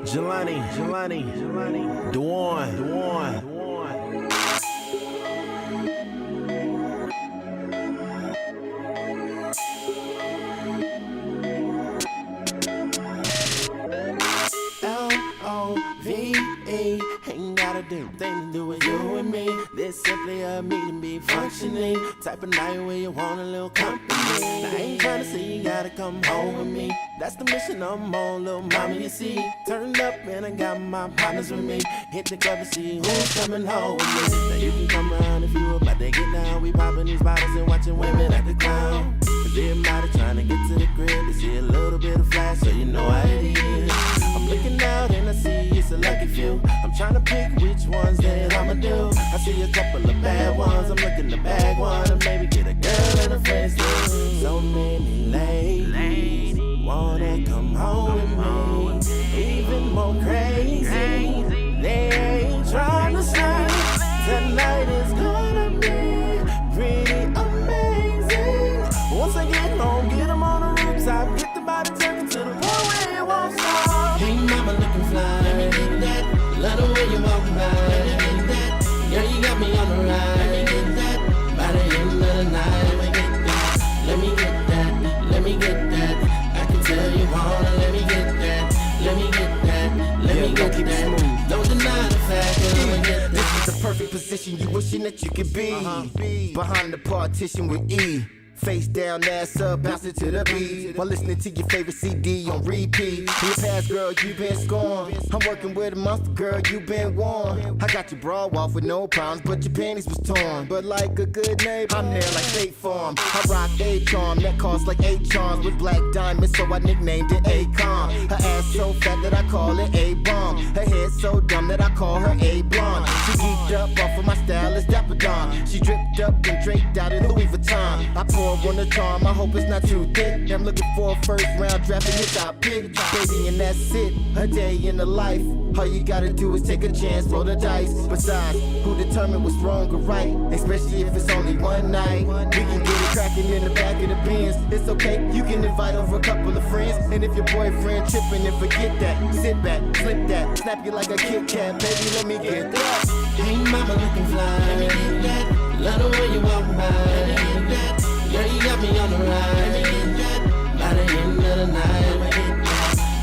Jelani, Dwan. L-O-V-E, ain't got a damn thing to do with you and me. This simply a meeting be functioning. Type of night where you want a little company. I ain't trying to say you gotta come home with me. That's the mission I'm on, little mama, you see. Turned up and I got my partners with me. Hit the club to see who's coming home with me. Now you can come around if you about to get down. We popping these bottles and watching women at the clown. Cause everybody trying to get to the crib to see a little bit of flash, so you know how it is. I'm looking out and I see it's a lucky few. I'm trying to pick which ones that I'ma do. I see a couple of bad ones, I'm looking to bag one and maybe get a girl and a friend too. So many ladies wanna come home with me. Even more crazy, they ain't trying to sleep. Tonight is gonna be pretty amazing. Once I get home, get them on the rooftop, get the body turning to the point where it won't stop. Hey mama looking fly, let me get that. Love the way you walk by, let me get that. Girl, you got me on the ride, let me get that. By the end of the night, let me get that. Let me get that, let me get that. I can tell you wanna, let me get that. Let me get that, let me get that. Don't deny the fact that I'ma get that. This is the perfect position you wishing that you could be. Behind the partition with E. Face down, ass up, bouncing to the beat. While listening to your favorite CD on repeat. In your past, girl, you been scorned. I'm working with a monster, girl, you been warned. I got your bra off with no problems, but your panties was torn. But like a good neighbor, I'm there like State Farm. I rock a charm that costs like 8 charms with black diamonds, so I nicknamed it Akon. Her ass so fat that I call it A-bomb. Her head so dumb that I call her A-blonde. She geeked up off of my stylist, Dapper Don. She dripped up and draped out in Louis Vuitton. I pour on the charm, I hope it's not too thick. I'm looking for a first round draft and it's our pick. Baby, and that's it, a day in the life. All you gotta do is take a chance, roll the dice. Besides, who determined what's wrong or right? Especially if it's only one night. We can get it cracking in the back of the Benz. It's okay, you can invite over a couple of friends. And if your boyfriend tripping, then forget that. Sit back, slip that, snap you like a Kit Kat. Baby, let me get that. Hey mama looking fly, let me get that. Love the way you walk by, let me get that. Girl, you got me on the ride, let me get that. By the end of the night,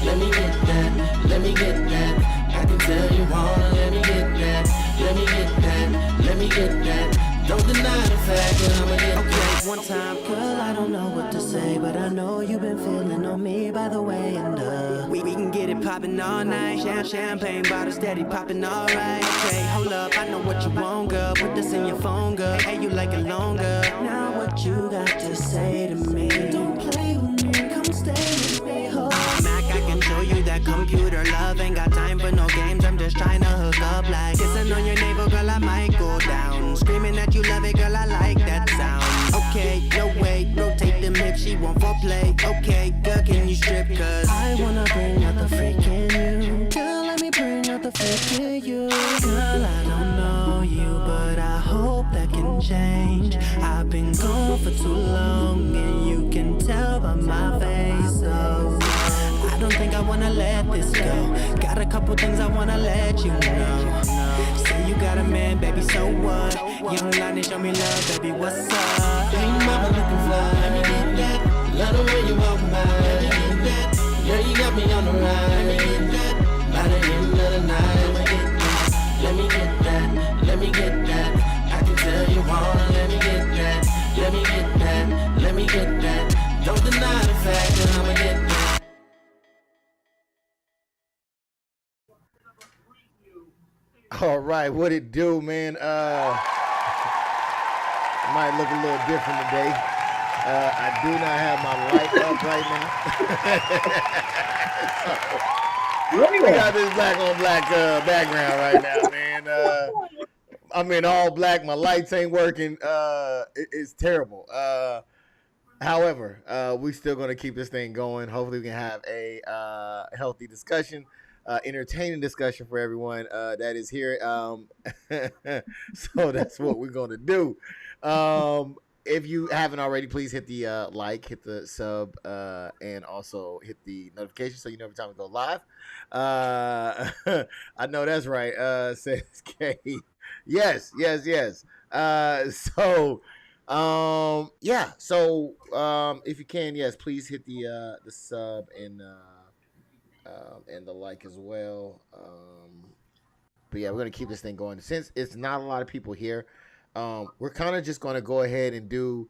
let me get that. Let me get that. I can tell you wanna, let me get that. Let me get that. Let me get that. Don't deny the fact that I'ma get that. One time, girl, I don't know what to say, but I know you've been feeling on me by the way, and we can get it poppin' all night. Champagne bottles steady poppin' alright. Okay, hold up, I know what you want, girl. Put this in your phone, girl. Hey, you like it longer. Now what you got to say to me? Don't play with me, come stay with me, ho. Mac, I can show you that computer love. Ain't got time for no games, I'm just trying to hook up like kissing on your navel, girl, I might go down. Screaming that you love it, girl, I like that sound. Okay, no way, rotate them hips, she want foreplay. Okay, girl, can you strip? Cause I wanna bring out the freak in you. Girl, let me bring out the freak in you. Girl, I don't know you, but I hope that can change. I've been gone for too long, and you can tell by my face, so I don't think I wanna let this go. Got a couple things I wanna let you know. Say you got a man, baby, so what? Young Lonnie, show me love, baby, what's up? Hey mama looking fly, let me get that. Love the way you walk by, let me get that. Girl, you got me on the ride, let me get that. By the end of the night, let me get that. Let me get that. I can tell you wanna, let me get that. Let me get that. Let me get that. Don't deny the fact that I'ma get that. All right, what it do, man? Might look a little different today. I do not have my light up right now. We got this black on black background right now, man. I'm in all black. My lights ain't working. It's terrible. However, we still going to keep this thing going. Hopefully we can have a healthy discussion. Entertaining discussion for everyone that is here. So that's what we're going to do. if you haven't already, please hit the like, hit the sub, and also hit the notification so you know every time we go live. I know that's right. Says K. Yes. Yeah. So, if you can, yes, please hit the sub and the like as well. But yeah, we're gonna keep this thing going since it's not a lot of people here. We're kind of just gonna go ahead and do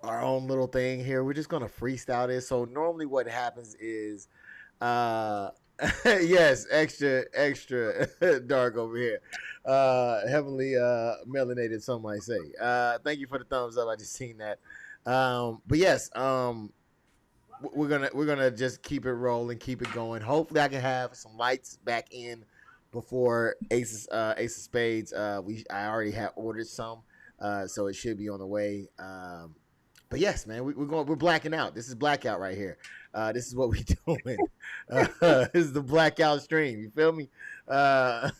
our own little thing here. We're just gonna freestyle this. So normally, what happens is, yes, extra dark over here, heavily melanated. Some might say. Thank you for the thumbs up. I just seen that. But yes, we're gonna just keep it rolling, keep it going. Hopefully, I can have some lights back in before Ace of Spades. I already have ordered some, so it should be on the way. But yes, man, we're blacking out. This is blackout right here. This is what we doing. This is the blackout stream. You feel me? But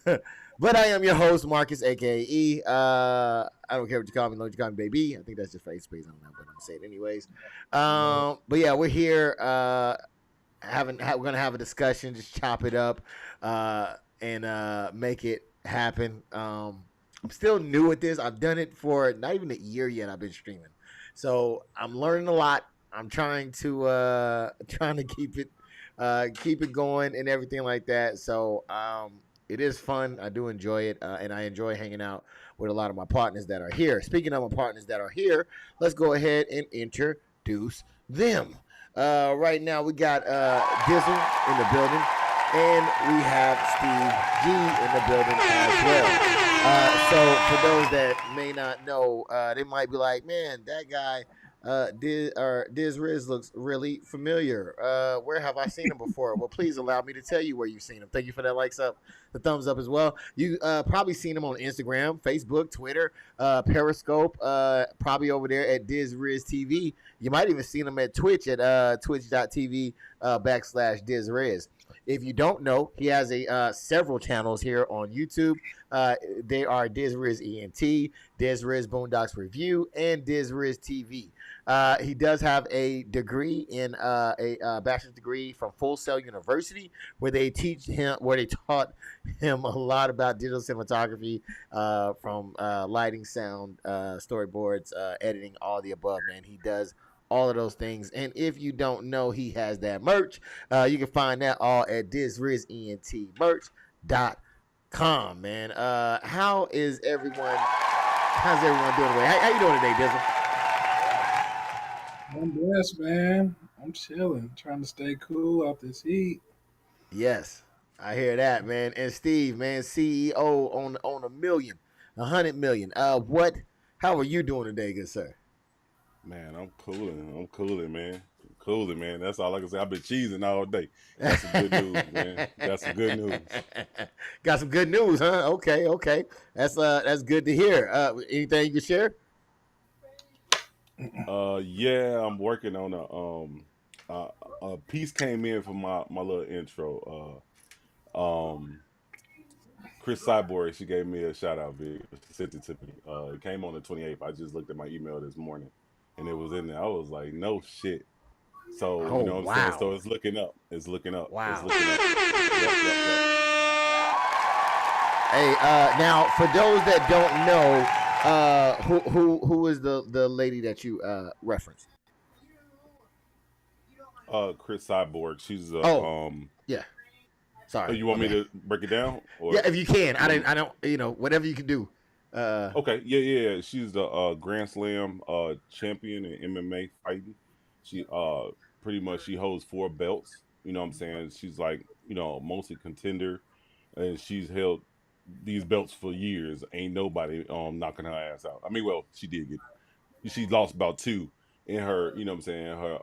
I am your host, Marcus, aka E. I don't care what you call me, long as you call me baby. I think that's just for Ace of Spades. I don't know, but I'm gonna say it anyways. But yeah, we're here. We're gonna have a discussion, just chop it up, and make it happen. I'm still new at this. I've done it for not even a year yet. I've been streaming. So I'm learning a lot. I'm trying to keep it going and everything like that. So it is fun. I do enjoy it, and I enjoy hanging out with a lot of my partners that are here. Speaking of my partners that are here, let's go ahead and introduce them. Right now we got Dizzle in the building, and we have Steve G in the building as well. So for those that may not know, they might be like, man, that guy Diz Riz looks really familiar. Where have I seen him before? Well, please allow me to tell you where you've seen him. Thank you for that the thumbs up as well. You probably seen him on Instagram, Facebook, Twitter, Periscope, probably over there at Diz Riz TV. You might even seen him at Twitch at twitch.tv /Diz Riz. If you don't know, he has several channels here on YouTube. They are Diz Riz ENT, Diz Riz Boondocks Review, and Diz Riz TV. He does have a degree in a bachelor's degree from Full Sail University, where they taught him a lot about digital cinematography, from lighting, sound, storyboards, editing, all the above. Man, he does all of those things. And if you don't know, he has that merch. You can find that all at DizRizEntMerch.com, man. How's everyone doing today? How you doing today, Dizzle? I'm blessed, man. I'm chilling, trying to stay cool out this heat. Yes, I hear that, man. And Steve, man, CEO on $100 million. How are you doing today, good sir? Man, I'm cooling, man. That's all I can say. I've been cheesing all day. That's some good news, man. That's some good news. Got some good news, huh? Okay. That's good to hear. Anything you can share? Yeah, I'm working on a piece came in for my little intro. Chris Cyborg, she gave me a shout out video. She sent it to me. It came on the 28th. I just looked at my email this morning, and it was in there. I was like, no shit. So you know what I'm saying? So it's looking up. Wow. It's looking up. Yep. Hey, now for those that don't know, who is the lady that you referenced? Chris Cyborg. She's yeah. Sorry. You want me to break it down? Or? Yeah, if you can. I don't. Whatever you can do. Okay. Yeah. She's the Grand Slam champion in MMA fighting. She pretty much she holds 4 belts. You know what I'm saying? She's like, mostly contender, and she's held these belts for years. Ain't nobody knocking her ass out. I mean, well, she did she lost about 2 in her, you know what I'm saying, her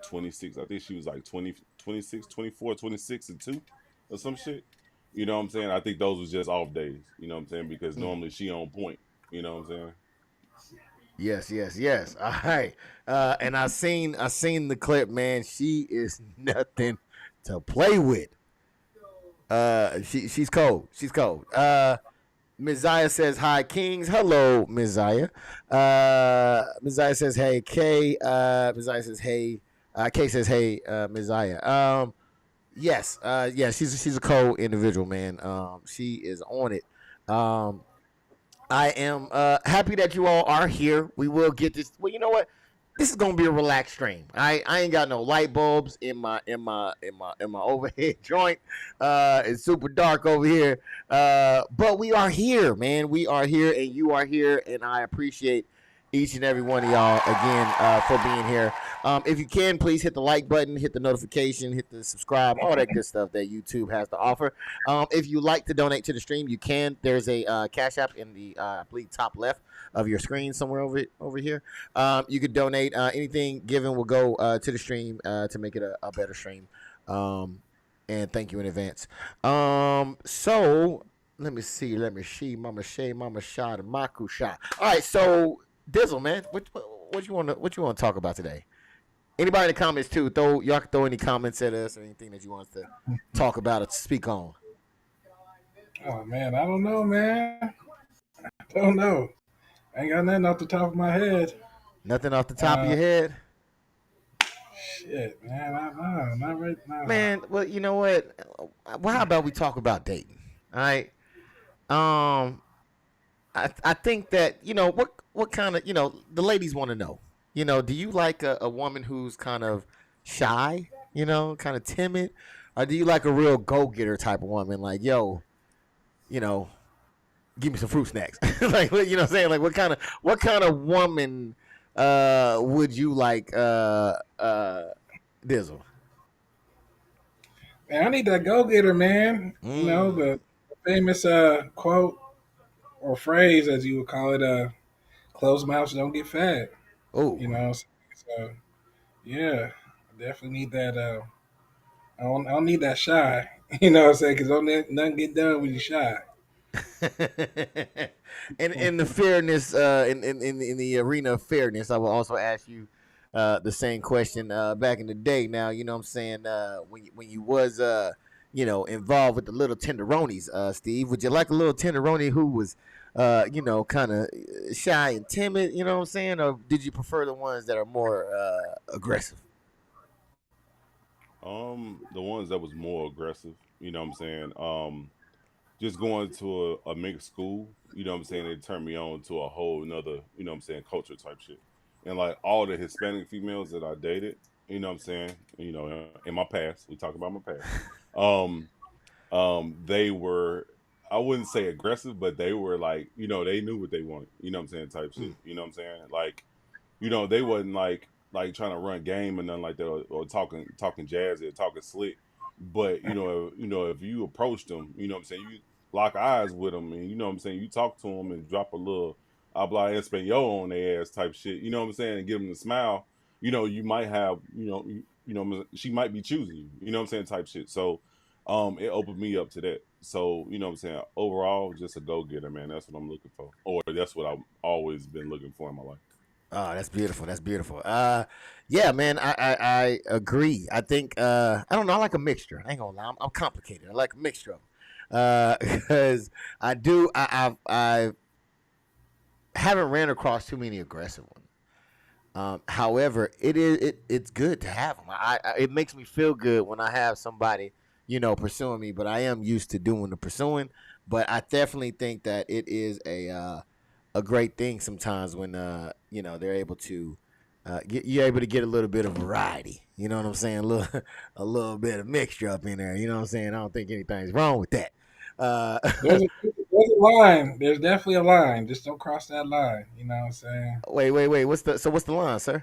26, I think she was like 26, 24, 26 and 2 or some shit. You know what I'm saying? I think those was just off days, you know what I'm saying? Because normally she on point, you know what I'm saying? Yes. All right. And I seen the clip, man. She is nothing to play with. She's cold. Mizziah says hi, Kings. Hello, Mizziah. Mizziah says hey, Kay. Mizziah says hey. Kay says hey, Mizziah. Yes. Yeah. She's a cold individual, man. She is on it. I am happy that you all are here. We will get this. Well, you know what? This is gonna be a relaxed stream. I ain't got no light bulbs in my overhead joint. It's super dark over here. But we are here, man. We are here, and you are here, and I appreciate each and every one of y'all again for being here. If you can, please hit the like button, hit the notification, hit the subscribe, all that good stuff that YouTube has to offer. If you like to donate to the stream, you can. There's a Cash App in the I believe top left of your screen somewhere over here. You could donate. Anything given will go to the stream to make it a better stream. And thank you in advance. So let me see. Mama Shay, Mama Shot, and Maku Shot. All right, so Dizzle, man, what you want to talk about today? Anybody in the comments too? Y'all can throw any comments at us or anything that you want us to talk about or speak on. Oh man, I don't know, man. I don't know. I ain't got nothing off the top of my head. Nothing off the top of your head? Shit, man, not right now. Man, well, you know what? Well, how about we talk about dating? All right. I think that, you know, what kind of, you know, the ladies want to know, you know, do you like a woman who's kind of shy, you know, kind of timid, or do you like a real go-getter type of woman, like, yo, you know, give me some fruit snacks? Like, you know what I'm saying? Like, what kind of woman would you like, Dizzle? Man, I need that go-getter, man. You know, the famous quote or phrase, as you would call it, closed mouths don't get fed. Oh, You know, so yeah, I definitely need that. I don't need that shy. You know what I'm saying? Because nothing get done when you shy. and in the fairness, in the arena of fairness, I will also ask you the same question back in the day. Now, you know what I'm saying, when you was you know, involved with the little tenderonis, Steve, would you like a little tenderoni who was you know, kind of shy and timid, you know what I'm saying, or did you prefer the ones that are more aggressive? The ones that was more aggressive, you know what I'm saying? Just going to a mixed school, you know what I'm saying, it turned me on to a whole nother, you know what I'm saying, culture type shit. And like all the Hispanic females that I dated, you know what I'm saying, you know, in my past, we talk about my past. They were, I wouldn't say aggressive, but they were like, you know, they knew what they wanted, you know what I'm saying, type shit. You know what I'm saying? Like, you know, they wasn't like trying to run game or nothing like that, or talking jazzy or talking slick. But you know, if you approach them, you know what I'm saying, you lock eyes with them, and you know what I'm saying, you talk to them and drop a little habla español on their ass type shit. You know what I'm saying, and give them a smile. You know, you might have, you know, she might be choosing you. You know what I'm saying, type shit. So, it opened me up to that. So, you know what I'm saying, overall, just a go getter, man. That's what I'm looking for, or that's what I've always been looking for in my life. Oh, that's beautiful. That's beautiful. Yeah, man, I agree. I think I don't know. I like a mixture. I ain't gonna lie. I'm complicated. I like a mixture of them because I do. I haven't ran across too many aggressive ones. However, it's good to have them. It makes me feel good when I have somebody, you know, pursuing me. But I am used to doing the pursuing. But I definitely think that it is a great thing sometimes when you know, they're able to you're able to get a little bit of variety. You know what I'm saying? A little bit of mixture up in there. You know what I'm saying? I don't think anything's wrong with that. There's a line. There's definitely a line. Just don't cross that line. You know what I'm saying? Wait. What's the line, sir?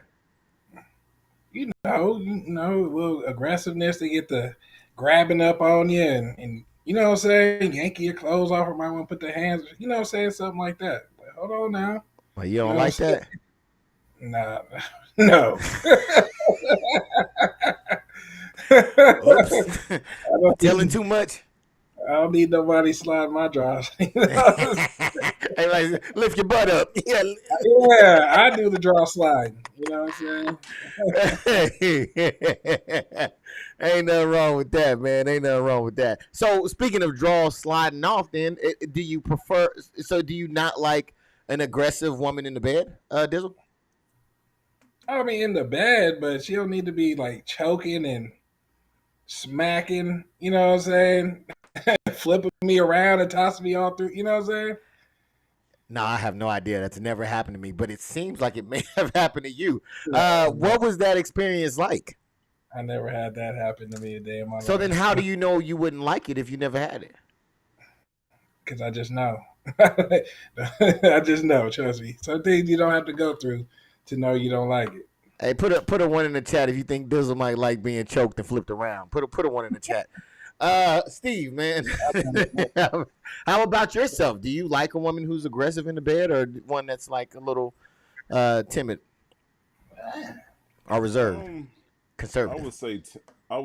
You know, a little aggressiveness to get the grabbing up on you and you know what I'm saying, yanking your clothes off, or might want to put their hands, you know what I'm saying, something like that. But hold on now. Well, you don't like that? Nah, no. Oops. Telling too much? I don't need nobody sliding my drawers. Hey, like, lift your butt up. Yeah. Yeah, I do the draw sliding. You know what I'm saying? Ain't nothing wrong with that, man. Ain't nothing wrong with that. So speaking of draws sliding off, then do you prefer? So do you not like an aggressive woman in the bed, Dizzle? I mean, in the bed, but she don't need to be like choking and smacking. You know what I'm saying? Flipping me around and tossing me all through. You know what I'm saying? No, I have no idea. That's never happened to me, but it seems like it may have happened to you. Yeah, What was that experience like? I never had that happen to me a day in my life. So then, how do you know you wouldn't like it if you never had it? Because I just know. I just know. Trust me. Some things you don't have to go through to know you don't like it. Hey, put a one in the chat if you think Dizzle might like being choked and flipped around. Put a one in the chat. Steve, man, how about yourself? Do you like a woman who's aggressive in the bed, or one that's like a little timid or reserved, I conservative? I would say I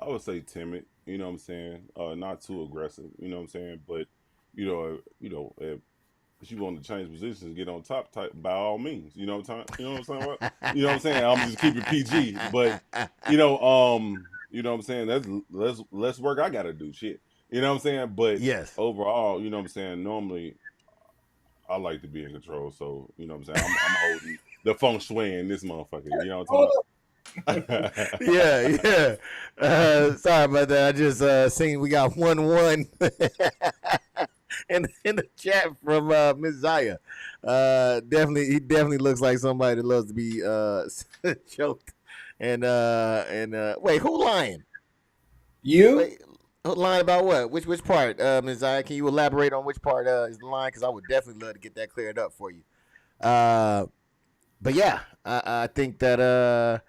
would say timid. You know what I'm saying? Not too aggressive. You know what I'm saying? But if she want to change positions, get on top type, by all means. You know what I'm saying? You know what I'm saying? You know what I'm saying? I'm just keeping PG. But you know what I'm saying? That's less work I gotta do. Shit. You know what I'm saying? But Yes. overall, you know what I'm saying? Normally, I like to be in control. So you know what I'm saying? I'm holding the feng shui in this motherfucker. You know what I'm talking about? Yeah. Sorry about that. I just seen we got 1-1 in the chat from Miss Zaya. He definitely looks like somebody that loves to be choked. And wait, who lying? You? Wait, lying about what? Which part, Ms. Zaya? Can you elaborate on which part is the line? Because I would definitely love to get that cleared up for you. But yeah, I think that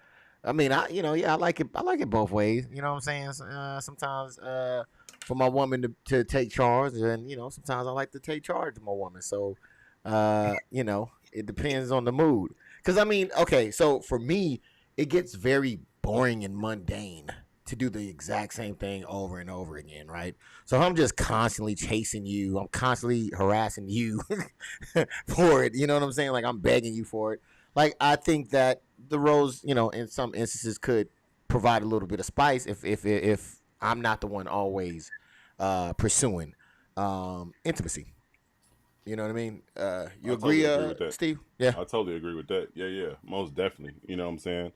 I mean, I like it. I like it both ways. You know what I'm saying? Sometimes for my woman to take charge, and sometimes I like to take charge of my woman. So it depends on the mood. Because I mean, okay, so for me, it gets very boring and mundane to do the exact same thing over and over again, right? So I'm just constantly chasing you. I'm constantly harassing you for it. You know what I'm saying? Like I'm begging you for it. Like I think that the roles, in some instances could provide a little bit of spice if I'm not the one always pursuing intimacy. You know what I mean? You agree, Agree with that. Steve? Yeah. I totally agree with that. Yeah, most definitely. You know what I'm saying?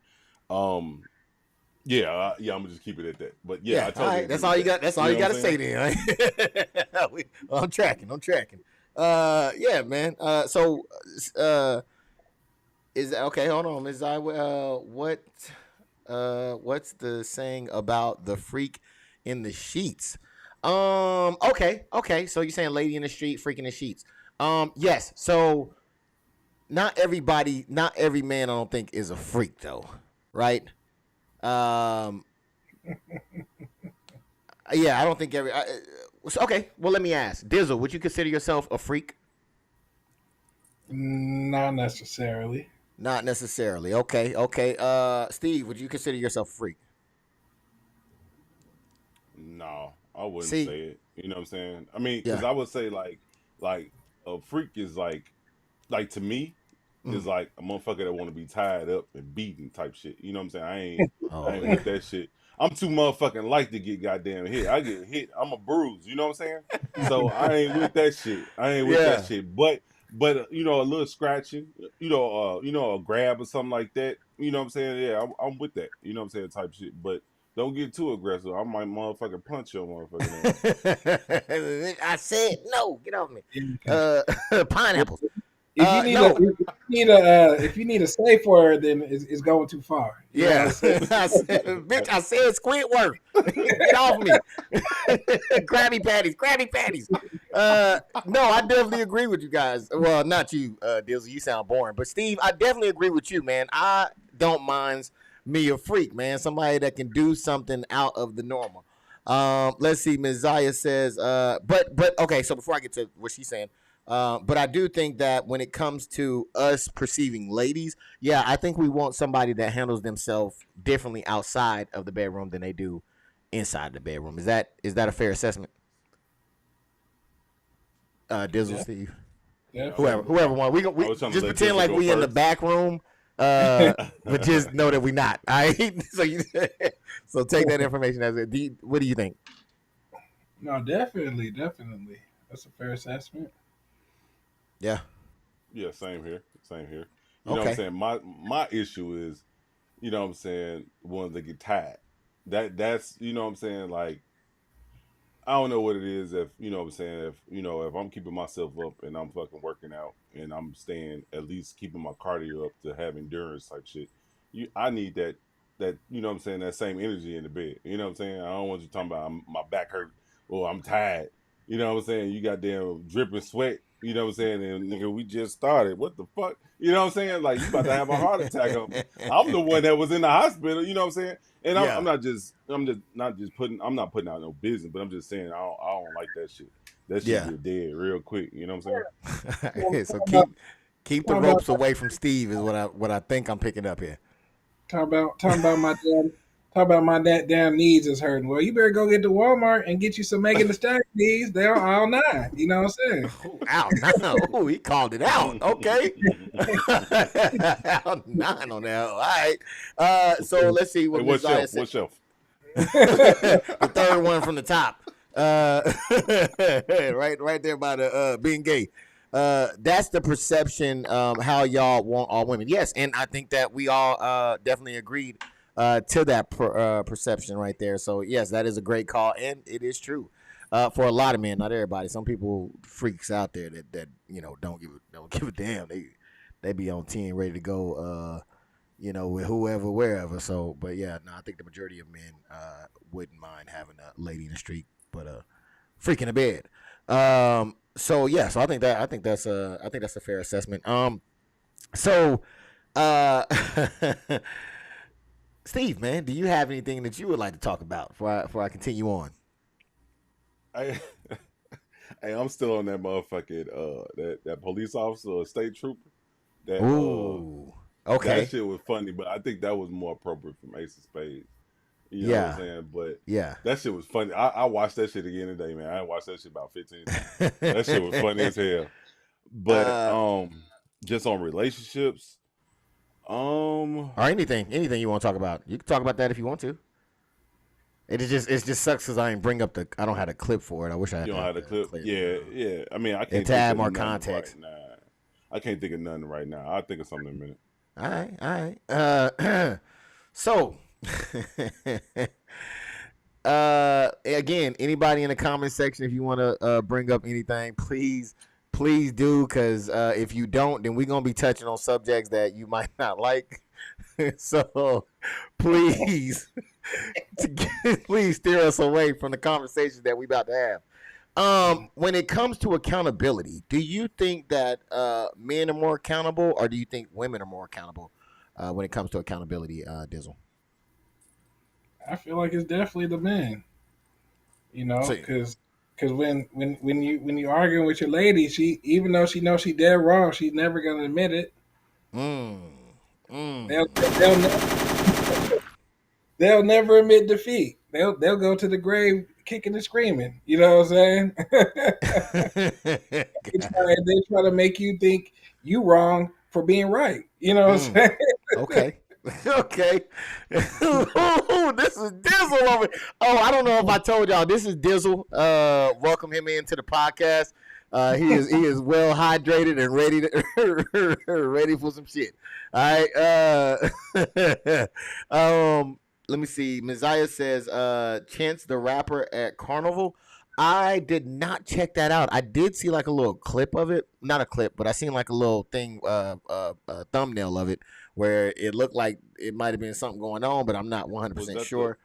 I'm gonna just keep it at that. But yeah, I totally all right. agree That's with all you that. got. That's all you got to say what then. Right? I'm tracking. Yeah, man. So, is that okay? Hold on, Ms. I. What's the saying about the freak in the sheets? Okay. So you're saying lady in the street, freak in the sheets. Yes. So not every man, I don't think is a freak though, right? Yeah, I don't think okay, well, let me ask. Dizzle, would you consider yourself a freak? Not necessarily. Not necessarily. Okay. Steve, would you consider yourself a freak? No, I wouldn't See? say it. You know what I'm saying? I mean, because Yeah. I would say like a freak is like to me is like a motherfucker that want to be tied up and beaten type shit. You know what I'm saying? I ain't with that shit. I'm too motherfucking light to get goddamn hit. I get hit, I'm a bruise. You know what I'm saying? So I ain't with that shit. But a little scratching, a grab or something like that. You know what I'm saying? Yeah, I'm with that. You know what I'm saying? Type shit. But don't get too aggressive. I might motherfucking punch your motherfucking ass. I said no. Get off me. Pineapples. If you need a safe word, then it's going too far. Yeah. Bitch, I said Squidward. Get off me. Krabby Patties. No, I definitely agree with you guys. Well, not you, Dizzle. You sound boring. But Steve, I definitely agree with you, man. I don't mind me a freak, man. Somebody that can do something out of the normal. Let's see. Ms. Zaya says, but okay. So before I get to what she's saying, but I do think that when it comes to us perceiving ladies, yeah, I think we want somebody that handles themselves differently outside of the bedroom than they do inside the bedroom. Is that a fair assessment? Dizzle, Yeah. Steve, Yeah. whoever won. We was trying to just let pretend Dizzle like go we in the first. back room. But just know that we not. All right. So take that information as it. What do you think? No, definitely. That's a fair assessment. Yeah. Yeah, same here. You know what I'm Okay. saying? My issue is, you know what I'm saying, ones that get tired. That's you know what I'm saying, like I don't know what it is if you know what I'm saying, if I'm keeping myself up and I'm fucking working out and I'm staying at least keeping my cardio up to have endurance type shit. I need that you know what I'm saying, that same energy in the bed. You know what I'm saying? I don't want you talking about my back hurt or I'm tired. You know what I'm saying? You goddamn dripping sweat. You know what I'm saying? And nigga, we just started. What the fuck? You know what I'm saying? Like you about to have a heart attack on me. I'm the one that was in the hospital. You know what I'm saying? And Yeah. I'm not putting out no business, but I'm just saying I don't like that shit. That shit Yeah. get dead real quick. You know what I'm saying? So keep the ropes away from Steve is what I think I'm picking up here. Talking about my damn knees is hurting. Well, you better go get to Walmart and get you some Megan Thee Stallion knees. They're all 9. You know what I'm saying? Oh, out 9. Oh, he called it out. Okay. Out 9 on that. All right. So let's see what Hey, Ms. Zaya said. what shelf? The third one from the top. Right there by the being gay. That's the perception how y'all want all women. Yes, and I think that we all definitely agreed to that perception right there. So yes, that is a great call, and it is true for a lot of men, not everybody. Some people freaks out there that you know don't give a damn. They be on 10 ready to go. You know, with whoever, wherever. So, but yeah, no, I think the majority of men wouldn't mind having a lady in the street, but freak in the bed. So yeah, so I think that's a fair assessment. So, Steve, man, do you have anything that you would like to talk about before I continue on? Hey, I'm still on that motherfucking that police officer or state trooper. That Ooh, okay, that shit was funny, but I think that was more appropriate from Ace of Spades. You know what I'm saying? But yeah, that shit was funny. I watched that shit again today, man. I watched that shit about 15 times. That shit was funny as hell. But just on relationships, or anything you want to talk about, you can talk about that if you want to. It just sucks because I don't have a clip for it. I wish I had. You don't have the clip. Yeah. I mean, I can't to add think more of nothing context. right now. I can't think of nothing right now. I'll think of something in a minute. All right. So, again, anybody in the comment section, if you want to bring up anything, please do, because if you don't, then we're going to be touching on subjects that you might not like. So, please steer us away from the conversations that we're about to have. When it comes to accountability, do you think that men are more accountable, or do you think women are more accountable when it comes to accountability, Dizzle? I feel like it's definitely the men. You know, because when you arguing with your lady, she, even though she knows she dead wrong, she's never gonna admit it. They'll never admit defeat. They'll go to the grave kicking and screaming. You know what I'm saying? They try to make you think you wrong for being right. You know what I'm saying? Okay. Okay. Ooh, this is Dizzle over. Oh, I don't know if I told y'all. This is Dizzle. Welcome him into the podcast. He is well hydrated and ready for some shit. All right. Let me see. Messiah says, Chance the Rapper at Carnival. I did not check that out. I did see like a little clip of it. Not a clip, but I seen like a little thing, a thumbnail of it, where it looked like it might have been something going on, but I'm not 100% sure.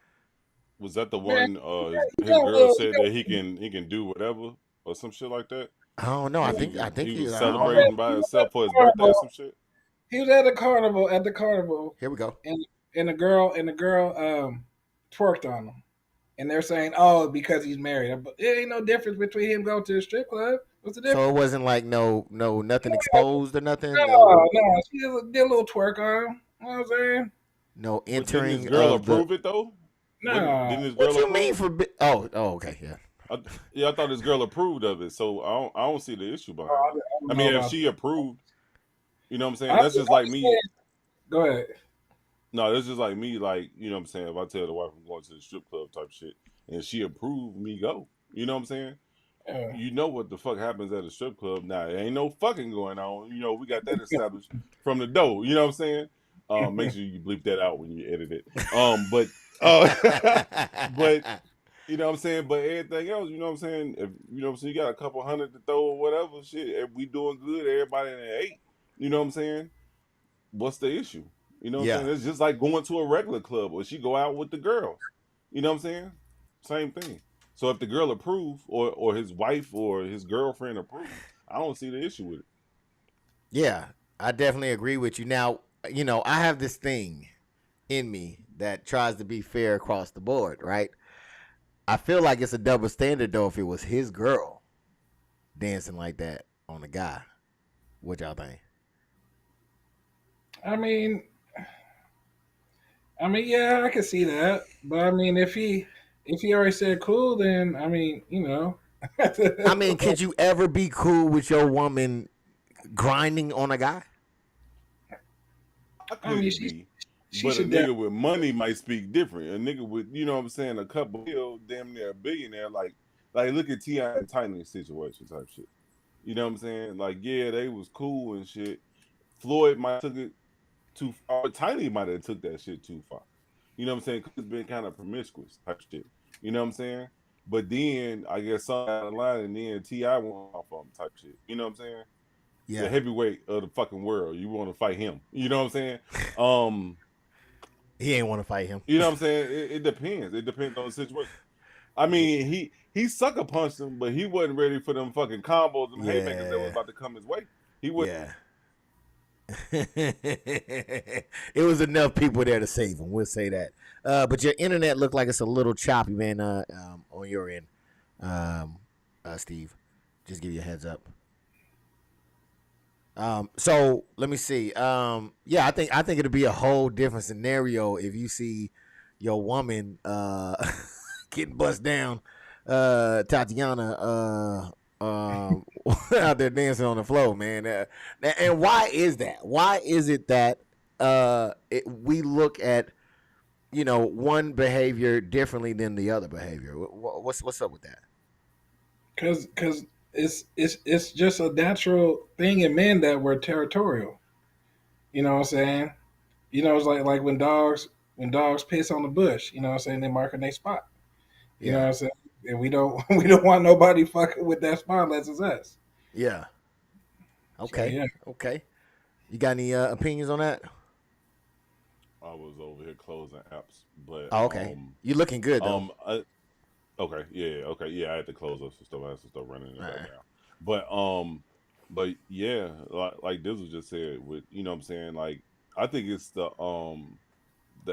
Was that the one his girl said that he can do whatever or some shit like that? I don't know. I think he was celebrating by himself for his birthday or some shit. He was at the carnival. Here we go. And the girl twerked on him. And they're saying, oh, because he's married. But there ain't no difference between him going to the strip club. What's the difference? So it wasn't like nothing exposed or nothing? No. She did a little twerk on him. You know what I'm saying? No entering. Did his girl approve it, though? No. Didn't this What girl you approve? mean for? Oh, okay, yeah. I thought this girl approved of it, so I don't see the issue behind I it. don't I know mean, if about she that. approved, you know what I'm saying? I'm That's just like just me. saying, go ahead. No, that's just like me. Like, you know what I'm saying? If I tell the wife I'm going to the strip club type shit, and she approved me go, you know what I'm saying? Yeah. You know what the fuck happens at a strip club now? There ain't no fucking going on. You know, we got that established from the door. You know what I'm saying? Make sure you bleep that out when you edit it. But you know what I'm saying? But everything else, you know what I'm saying? If you know what I'm saying, you got a couple hundred to throw or whatever, shit. If we doing good, everybody in the 8. You know what I'm saying? What's the issue? You know what I'm Yeah. saying? It's just like going to a regular club or she go out with the girls. You know what I'm saying? Same thing. So if the girl approve or his wife or his girlfriend approve, I don't see the issue with it. Yeah, I definitely agree with you. Now, you know, I have this thing in me that tries to be fair across the board, right? I feel like it's a double standard though if it was his girl dancing like that on a guy. What y'all think? I mean, yeah, I can see that. But I mean, if he already said cool, then I mean, you know. I mean, could you ever be cool with your woman grinding on a guy? I I mean, couldn't she be. she But a should nigga with money might speak different. A nigga with, you know what I'm saying, a couple bill, damn near a billionaire, like look at T.I. and Tiny situation type shit. You know what I'm saying? Like, yeah, they was cool and shit. Floyd might have took it too far. But Tiny might have took that shit too far. You know what I'm saying? 'Cause it's been kind of promiscuous type shit. You know what I'm saying? But then I guess something out of line, and then T.I. went off on him type shit. You know what I'm saying? The Yeah. heavyweight of the fucking world. You want to fight him? You know what I'm saying? Um, He ain't want to fight him. you know what I'm saying? It depends. It depends on the situation. I mean, he sucker punched him, but he wasn't ready for them fucking combos and haymakers that was Yeah. about to come his way. He wasn't. Yeah. It was enough people there to save him. We'll say that. But your internet looked like it's a little choppy, man. On your end, Steve. Just give you a heads up. So let me see. Yeah, I think it'll be a whole different scenario if you see your woman getting bust down, Tatiana out there dancing on the floor, man. And why is that? Why is it that we look at one behavior differently than the other behavior? What's up with that? because it's just a natural thing in men that we're territorial. You know what I'm saying? You know, it's like when dogs piss on the bush. You know what I'm saying? They marking their spot. You know what I'm saying? And we don't want nobody fucking with that spot unless it's us. Yeah. Okay. So, yeah. Okay. You got any opinions on that? I was over here closing apps, but Oh, okay. You looking good though. Okay, yeah. I had to close up some stuff. I had some stuff running in the All right. background. But yeah, like Dizzle just said, with you know what I'm saying, like I think it's the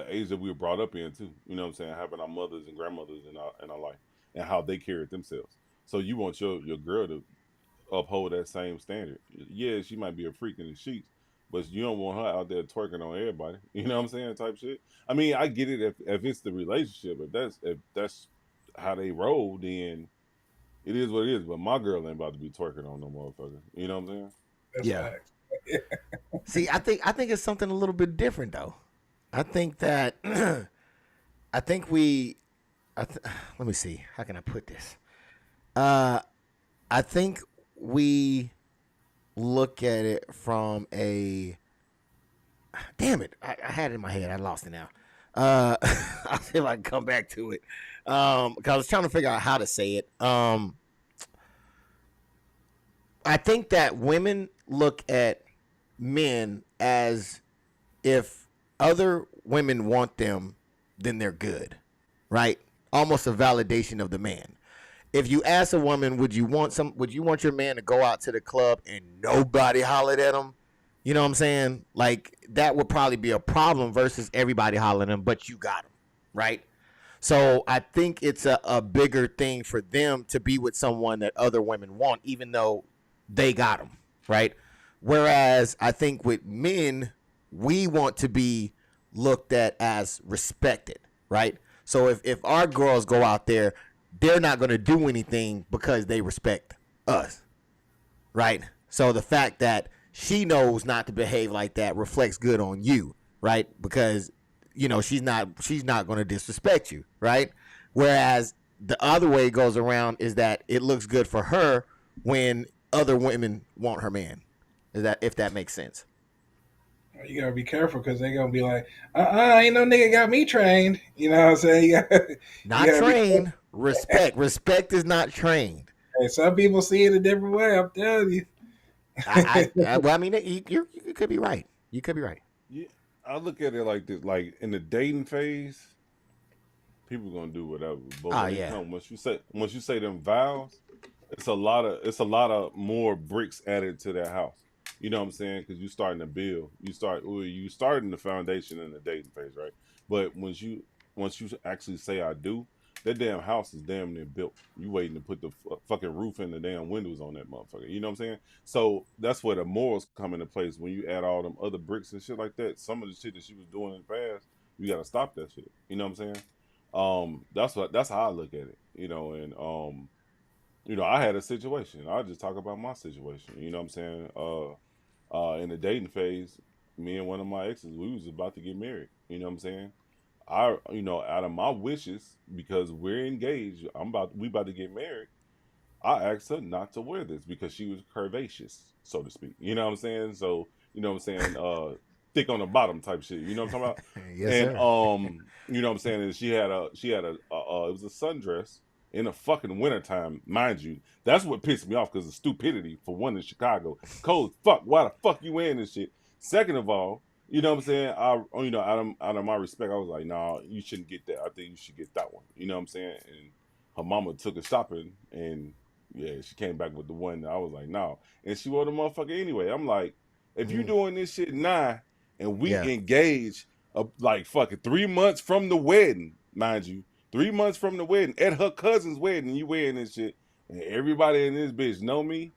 age that we were brought up in too. You know what I'm saying, having our mothers and grandmothers in our life and how they carried themselves. So you want your girl to uphold that same standard. Yeah, she might be a freak in the sheets, but you don't want her out there twerking on everybody. You know what I'm saying, type shit. I mean, I get it if it's the relationship. If that's how they roll, then it is what it is. But my girl ain't about to be twerking on no motherfucker. You know what I'm saying? That's Yeah. facts. See, I think it's something a little bit different though. I think that let me see. How can I put this? I think we look at it from a damn it. I had it in my head. I lost it now. I'll see if I can come back to it. Cause I was trying to figure out how to say it. I think that women look at men as if other women want them, then they're good, right? Almost a validation of the man. If you ask a woman, would you want your man to go out to the club and nobody hollered at him? You know what I'm saying? Like that would probably be a problem versus everybody hollering at him, but you got him, right? So I think it's a bigger thing for them to be with someone that other women want, even though they got them, right? Whereas I think with men, we want to be looked at as respected, right? So if our girls go out there, they're not going to do anything because they respect us, right? So the fact that she knows not to behave like that reflects good on you, right? Because she's not going to disrespect you, right? Whereas the other way it goes around is that it looks good for her when other women want her man. If that makes sense. You gotta be careful because they're gonna be like, ain't no nigga got me trained. You know what I'm saying? Not trained. Respect. Respect is not trained. Hey, some people see it a different way. I'm telling you. Well, I mean, you could be right. You could be right. Yeah, I look at it like this: like in the dating phase, people gonna do whatever. But when it comes, once you say them vows, it's a lot of more bricks added to that house. You know what I'm saying? Because you're starting to build. You starting the foundation in the dating phase, right? But once you actually say I do, that damn house is damn near built. You waiting to put the fucking roof and the damn windows on that motherfucker. You know what I'm saying? So that's where the morals come into place when you add all them other bricks and shit like that. Some of the shit that she was doing in the past, you gotta stop that shit. You know what I'm saying? That's how I look at it. And I had a situation. I'll just talk about my situation. You know what I'm saying? In the dating phase, me and one of my exes, we was about to get married. You know what I'm saying? Out of my wishes, because we're engaged, we about to get married. I asked her not to wear this because she was curvaceous, so to speak. You know what I'm saying? So, you know what I'm saying? Thick on the bottom type shit. You know what I'm talking about? Yes, and sir. You know what I'm saying? And she had a it was a sundress in the fucking wintertime, mind you. That's what pissed me off because of stupidity for one in Chicago. Cold fuck, why the fuck you wearing this shit? Second of all, you know what I'm saying? Out of my respect, I was like, nah, you shouldn't get that. I think you should get that one. You know what I'm saying? And her mama took her shopping, and yeah, she came back with the one that I was like, nah. And she wore the motherfucker anyway. I'm like, if you doing this shit now, and we engage like fucking 3 months from the wedding, mind you, 3 months from the wedding, at her cousin's wedding, and you wearing this shit, and everybody in this bitch know me,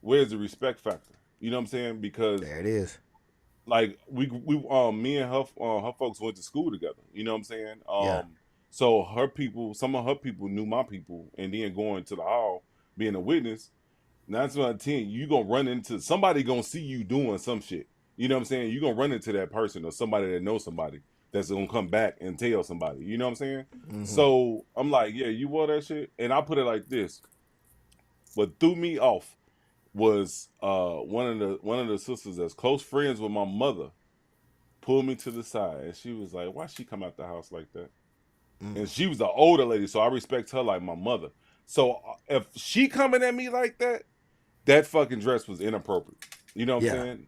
where's the respect factor? You know what I'm saying? Because there it is. Like me and her folks went to school together. You know what I'm saying? So some of her people knew my people, and then going to the hall, being a witness, 9 times out of 10, you gonna run into somebody gonna see you doing some shit. You know what I'm saying? You gonna run into that person or somebody that knows somebody that's gonna come back and tell somebody. You know what I'm saying? Mm-hmm. So I'm like, yeah, you wore that shit, and I put it like this. What threw me off was one of the sisters that's close friends with my mother pulled me to the side, and she was like, "Why she come out the house like that?" And she was the older lady, so I respect her like my mother. So if she coming at me like that, that fucking dress was inappropriate. You know what I'm saying?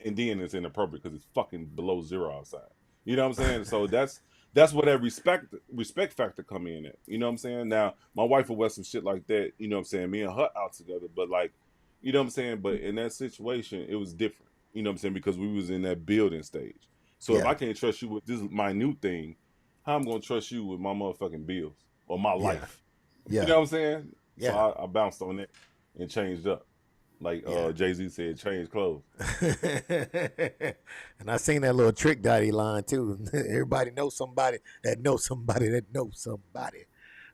And then it's inappropriate because it's fucking below zero outside. You know what I'm saying? So that's where that respect factor come in at. You know what I'm saying? Now my wife will wear some shit like that. You know what I'm saying? Me and her out together, but like, you know what I'm saying? But in that situation, it was different. You know what I'm saying? Because we was in that building stage. So if I can't trust you with this minute thing, how I'm gonna trust you with my motherfucking bills or my life? Yeah. You know what I'm saying? Yeah. So I bounced on it and changed up. Like Jay-Z said, change clothes. And I seen that little Trick Daddy line too. Everybody knows somebody that knows somebody that knows somebody.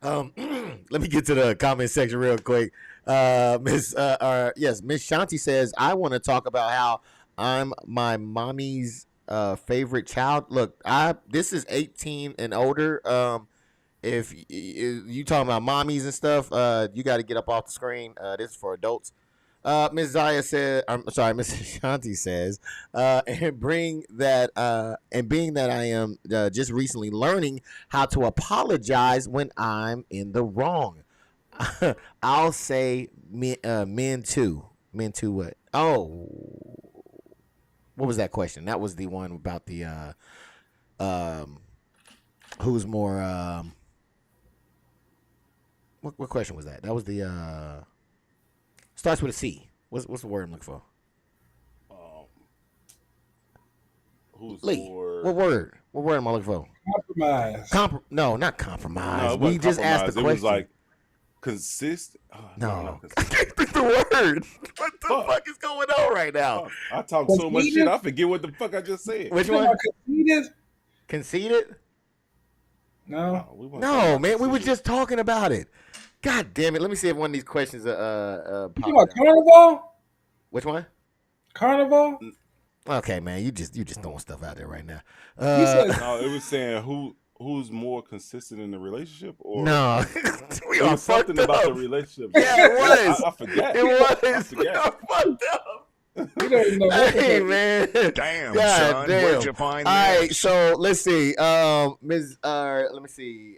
Let me get to the comment section real quick. Miss Shanti says, I want to talk about how I'm my mommy's favorite child. Look, this is 18 and older. If you talking about mommies and stuff, you got to get up off the screen. This is for adults. Miss Zaya said, I'm sorry, Miss Shanti says, and being that I am just recently learning how to apologize when I'm in the wrong. I'll say men too. Men too what? Oh, what was that question? That was the one about the who's more what question was that? That was the starts with a C. What's the word I'm looking for? Who's Lee. more? What word? What word am I looking for? Compromise. No, not compromise. No, We just asked the question. It was like consistent. No. I can't think the word. What the fuck is going on right now? I talk so much shit, I forget what the fuck I just said. Which one? Conceited? Conceited? No. We weren't talking No, about man, we were shit. just talking about it. God damn it! Let me see if one of these questions You pop talking about up. Carnival? Which one? Carnival? Okay, man, you just throwing stuff out there right now. You said No, it was saying who's more consistent in the relationship, or No, we it are was something fucked about the up. relationship. Yeah, it was. I forgot. It I was. We forgot. are fucked up. you don't even know what Hey the man, Damn, God son, damn. where'd you find All right, this? so let's see. Ms. Let me see.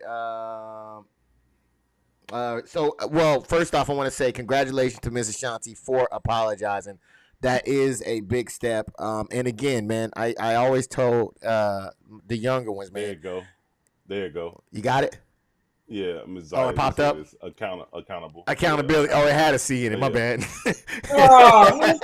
Well, first off, I want to say congratulations to Mrs. Shanti for apologizing. That is a big step. And again, man, I always told the younger ones, There you man, go. There you go. you got it. Yeah, Ms. Oh, Zaya it popped said up? it's accountable. Accountability. Yeah, Oh, it had a C in it. My yeah. bad. Oh,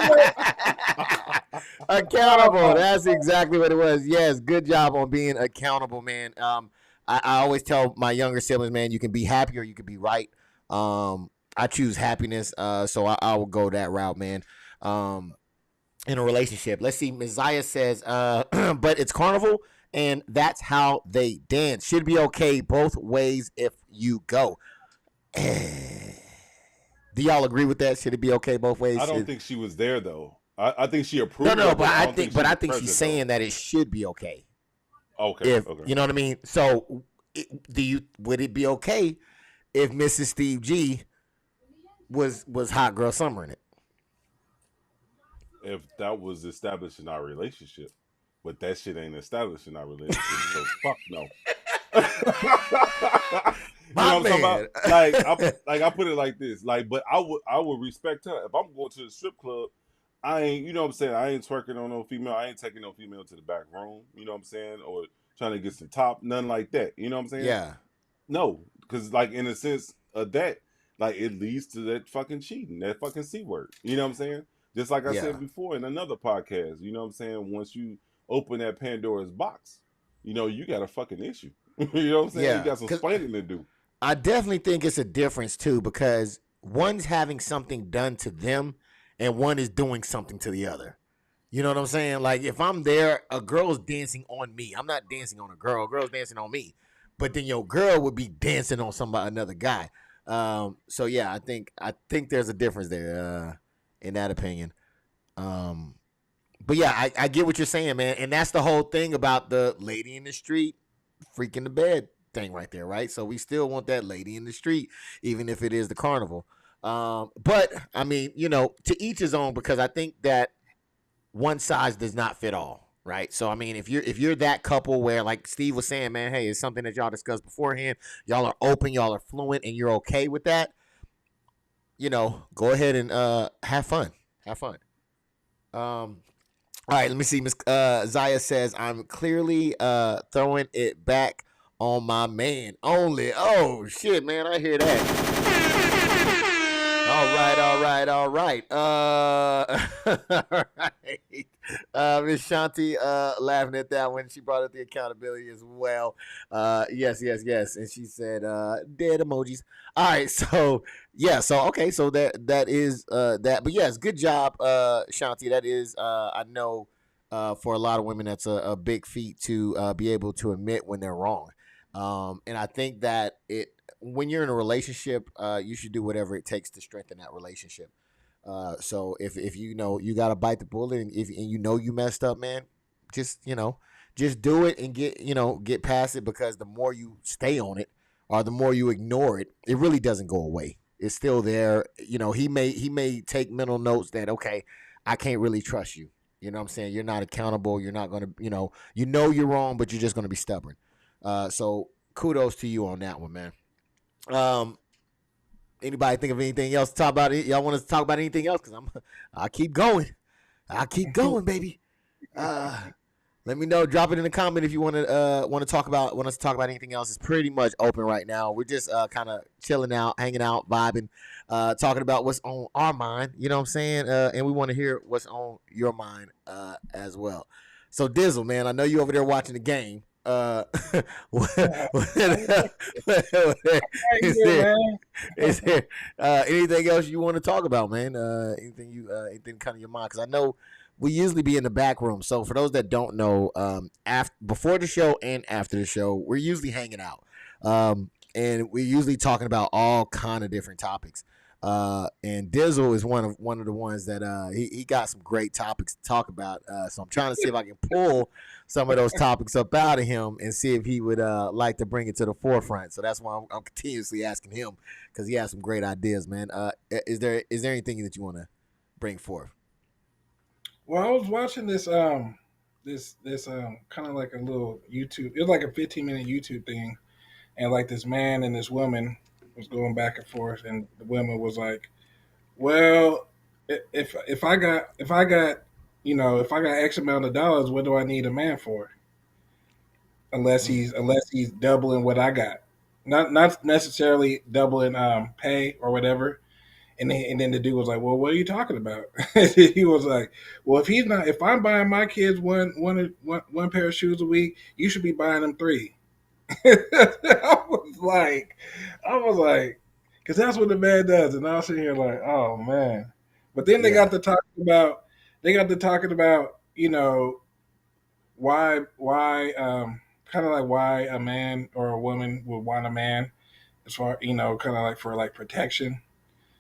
Accountable. That's exactly what it was. Yes, good job on being accountable, man. I always tell my younger siblings, man, you can be happy or you can be right. I choose happiness, so I will go that route, man. In a relationship, let's see. Messiah says, but it's carnival, and that's how they dance. Should be okay both ways if you go. Do y'all agree with that? Should it be okay both ways? I don't think she was there though. I think she approved. No, of but it. I don't think, she I was think she's present, saying that it should be okay. though. Okay. If Okay. you know what I mean. So, would it be okay if Mrs. Steve G was hot girl summer in it? If that was established in our relationship, but that shit ain't established in our relationship, so fuck no. You know what I'm talking about? I put it like this. But I would respect her if I'm going to the strip club. I ain't, you know what I'm saying? I ain't twerking on no female. I ain't taking no female to the back room. You know what I'm saying? Or trying to get some top. Nothing like that. You know what I'm saying? Yeah. No, because in a sense of that, it leads to that fucking cheating, that fucking C word. You know what I'm saying? Just like I Yeah. said before in another podcast. You know what I'm saying? Once you open that Pandora's box, you got a fucking issue. You know what I'm saying? Yeah, You got some 'cause explaining to do. I definitely think it's a difference too, because one's having something done to them, and one is doing something to the other. You know what I'm saying? Like if I'm there, a girl's dancing on me. I'm not dancing on a girl. A girl's dancing on me. But then your girl would be dancing on another guy. So yeah, I think there's a difference there, in that opinion. But yeah, I get what you're saying, man. And that's the whole thing about the lady in the street, freak in the bed thing right there, right? So we still want that lady in the street, even if it is the carnival. But I mean, to each his own, because I think that one size does not fit all, right? So I mean, if you're that couple where, like Steve was saying, man, hey, it's something that y'all discussed beforehand, y'all are open, y'all are fluent, and you're okay with that, go ahead and have fun. All right, let me see. Miss Zaya says, I'm clearly throwing it back on my man only. Oh shit, man, I hear that. All right. All right. Miss Shanti laughing at that when she brought up the accountability as well. Yes. And she said dead emojis. All right, so yeah, okay, so that is that. But yes, good job, Shanti. That is I know for a lot of women that's a big feat to be able to admit when they're wrong. And I think that when you're in a relationship, you should do whatever it takes to strengthen that relationship. So if you got to bite the bullet, and you messed up, man, just do it and get past it, because the more you stay on it or the more you ignore it, it really doesn't go away. It's still there. He may take mental notes that, okay, I can't really trust you. You know what I'm saying? You're not accountable. You're not going to, you're wrong, but you're just going to be stubborn. So kudos to you on that one, man. Anybody think of anything else to talk about? Y'all want us to talk about anything else? Because I'll keep going. Baby. Let me know. Drop it in the comment if you want us to talk about anything else. It's pretty much open right now. We're just kind of chilling out, hanging out, vibing, talking about what's on our mind. You know what I'm saying? And we want to hear what's on your mind as well. So Dizzle, man, I know you over there watching the game. Is there anything else you want to talk about, man? Anything kind of your mind? Because I know we usually be in the back room. So for those that don't know, before the show and after the show, we're usually hanging out. And we're usually talking about all kind of different topics. And Dizzle is one of the ones that he got some great topics to talk about. So I'm trying to see if I can pull some of those topics up out of him and see if he would like to bring it to the forefront. So that's why I'm continuously asking him because he has some great ideas, man. Is there anything that you want to bring forth? Well, I was watching this kind of like a little YouTube. It was like a 15-minute YouTube thing, and like this man and this woman was going back and forth, and the woman was like, "Well, if I got if I got X amount of dollars, what do I need a man for? Unless he's doubling what I got, not necessarily doubling pay or whatever." And then the dude was like, "Well, what are you talking about?" He was like, "Well, if I'm buying my kids one pair of shoes a week, you should be buying them three." I was like, because that's what the man does, and I was sitting here like, "Oh man!" But then they got Yeah. to talking about, why kind of like why a man or a woman would want a man, as far kind of like for like protection.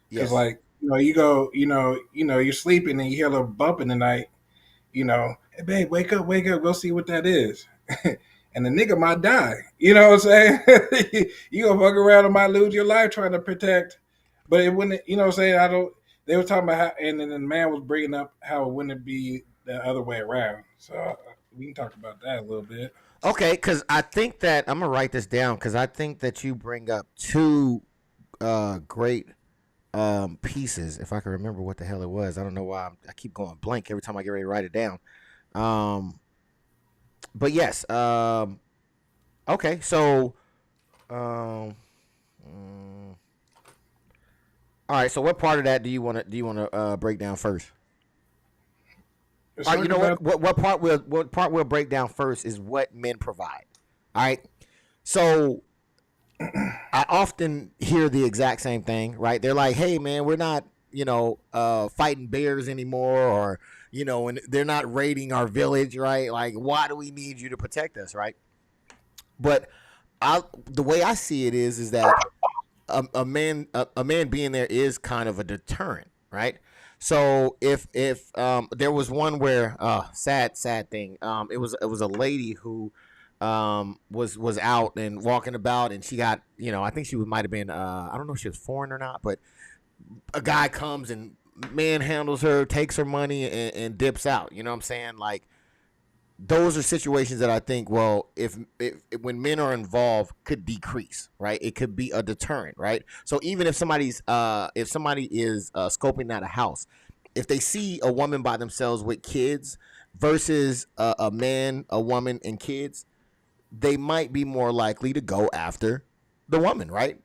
Because Yes. like you go, you're sleeping and you hear a little bump in the night. Hey babe, wake up, go see what that is. And the nigga might die. You know what I'm saying? You gonna fuck around and might lose your life trying to protect. But it wouldn't. You know what I'm saying? I don't. They were talking about how, and then the man was bringing up how it wouldn't be the other way around. So we can talk about that a little bit. Okay, because I think that I'm gonna write this down because I think that you bring up two great pieces. If I can remember what the hell it was, I don't know why I keep going blank every time I get ready to write it down. Um, but yes. Okay, so um, mm, all right. So what part of that do you want to break down first? Let's All right, you talk know about. what part we'll break down first is what men provide. All right. So I often hear the exact same thing, right? They're like, "Hey, man, we're not, fighting bears anymore, or and they're not raiding our village, right? Like, why do we need you to protect us, right?" But the way I see it is that a man being there is kind of a deterrent, right? So if there was one where sad thing, it was a lady who was out and walking about, and she got, I think she might have been, I don't know if she was foreign or not, but a guy comes and manhandles her, takes her money, and dips out. You know what I'm saying? Like, those are situations that I think, well, if when men are involved, could decrease, right? It could be a deterrent, right? So even if somebody is scoping out a house, if they see a woman by themselves with kids versus a man, a woman, and kids, they might be more likely to go after the woman, right?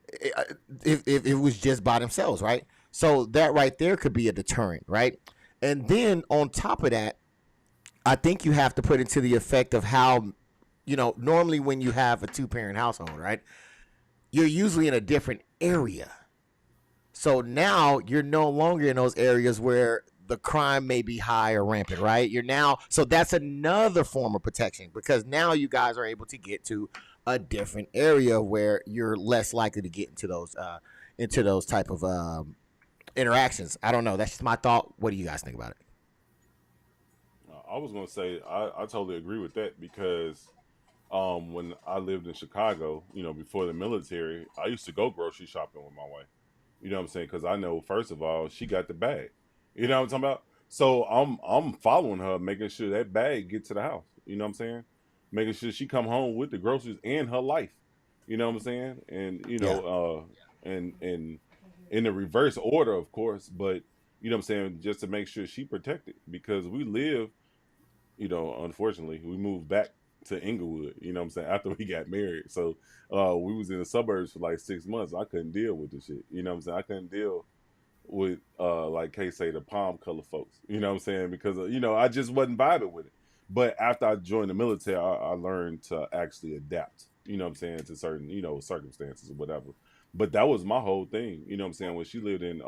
If it was just by themselves, right? So that right there could be a deterrent, right? And then on top of that, I think you have to put into the effect of how, normally when you have a two-parent household, right, you're usually in a different area. So now you're no longer in those areas where the crime may be high or rampant, right? So that's another form of protection because now you guys are able to get to a different area where you're less likely to get into those type of interactions. I don't know. That's just my thought. What do you guys think about it? I was gonna say I totally agree with that because when I lived in Chicago, before the military, I used to go grocery shopping with my wife. You know what I'm saying? Because I know first of all she got the bag. You know what I'm talking about? So I'm following her, making sure that bag get to the house. You know what I'm saying? Making sure she come home with the groceries and her life. You know what I'm saying? And Yeah. and in the reverse order, of course, but you know what I'm saying, just to make sure she protected because we live, unfortunately, we moved back to Inglewood, you know what I'm saying, after we got married. So we was in the suburbs for like 6 months. I couldn't deal with the shit. You know what I'm saying? I couldn't deal with like Kay say the palm color folks. You know what I'm saying? Because I just wasn't vibing with it. But after I joined the military, I learned to actually adapt, you know what I'm saying, to certain, circumstances or whatever. But that was my whole thing, you know what I'm saying, when she lived in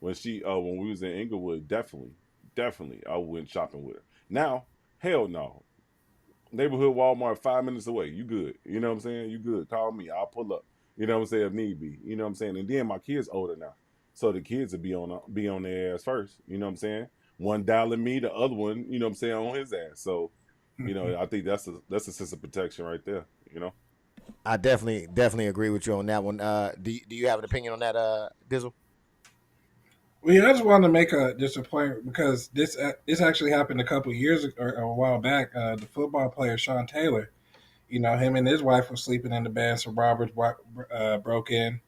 when we was in Inglewood, definitely I went shopping with her. Now, hell no. Neighborhood Walmart 5 minutes away. You good. You know what I'm saying? You good. Call me. I'll pull up. You know what I'm saying? If need be. You know what I'm saying? And then my kids older now. So the kids will be on their ass first. You know what I'm saying? One dialing me, the other one, you know what I'm saying, on his ass. So, I think that's a sense of protection right there, you know? I definitely agree with you on that one. Do you have an opinion on that, Dizzle? Well, yeah, I just wanted to make just a point because this actually happened a couple of years or a while back. The football player Sean Taylor, him and his wife were sleeping in the bed, so robbers broke in.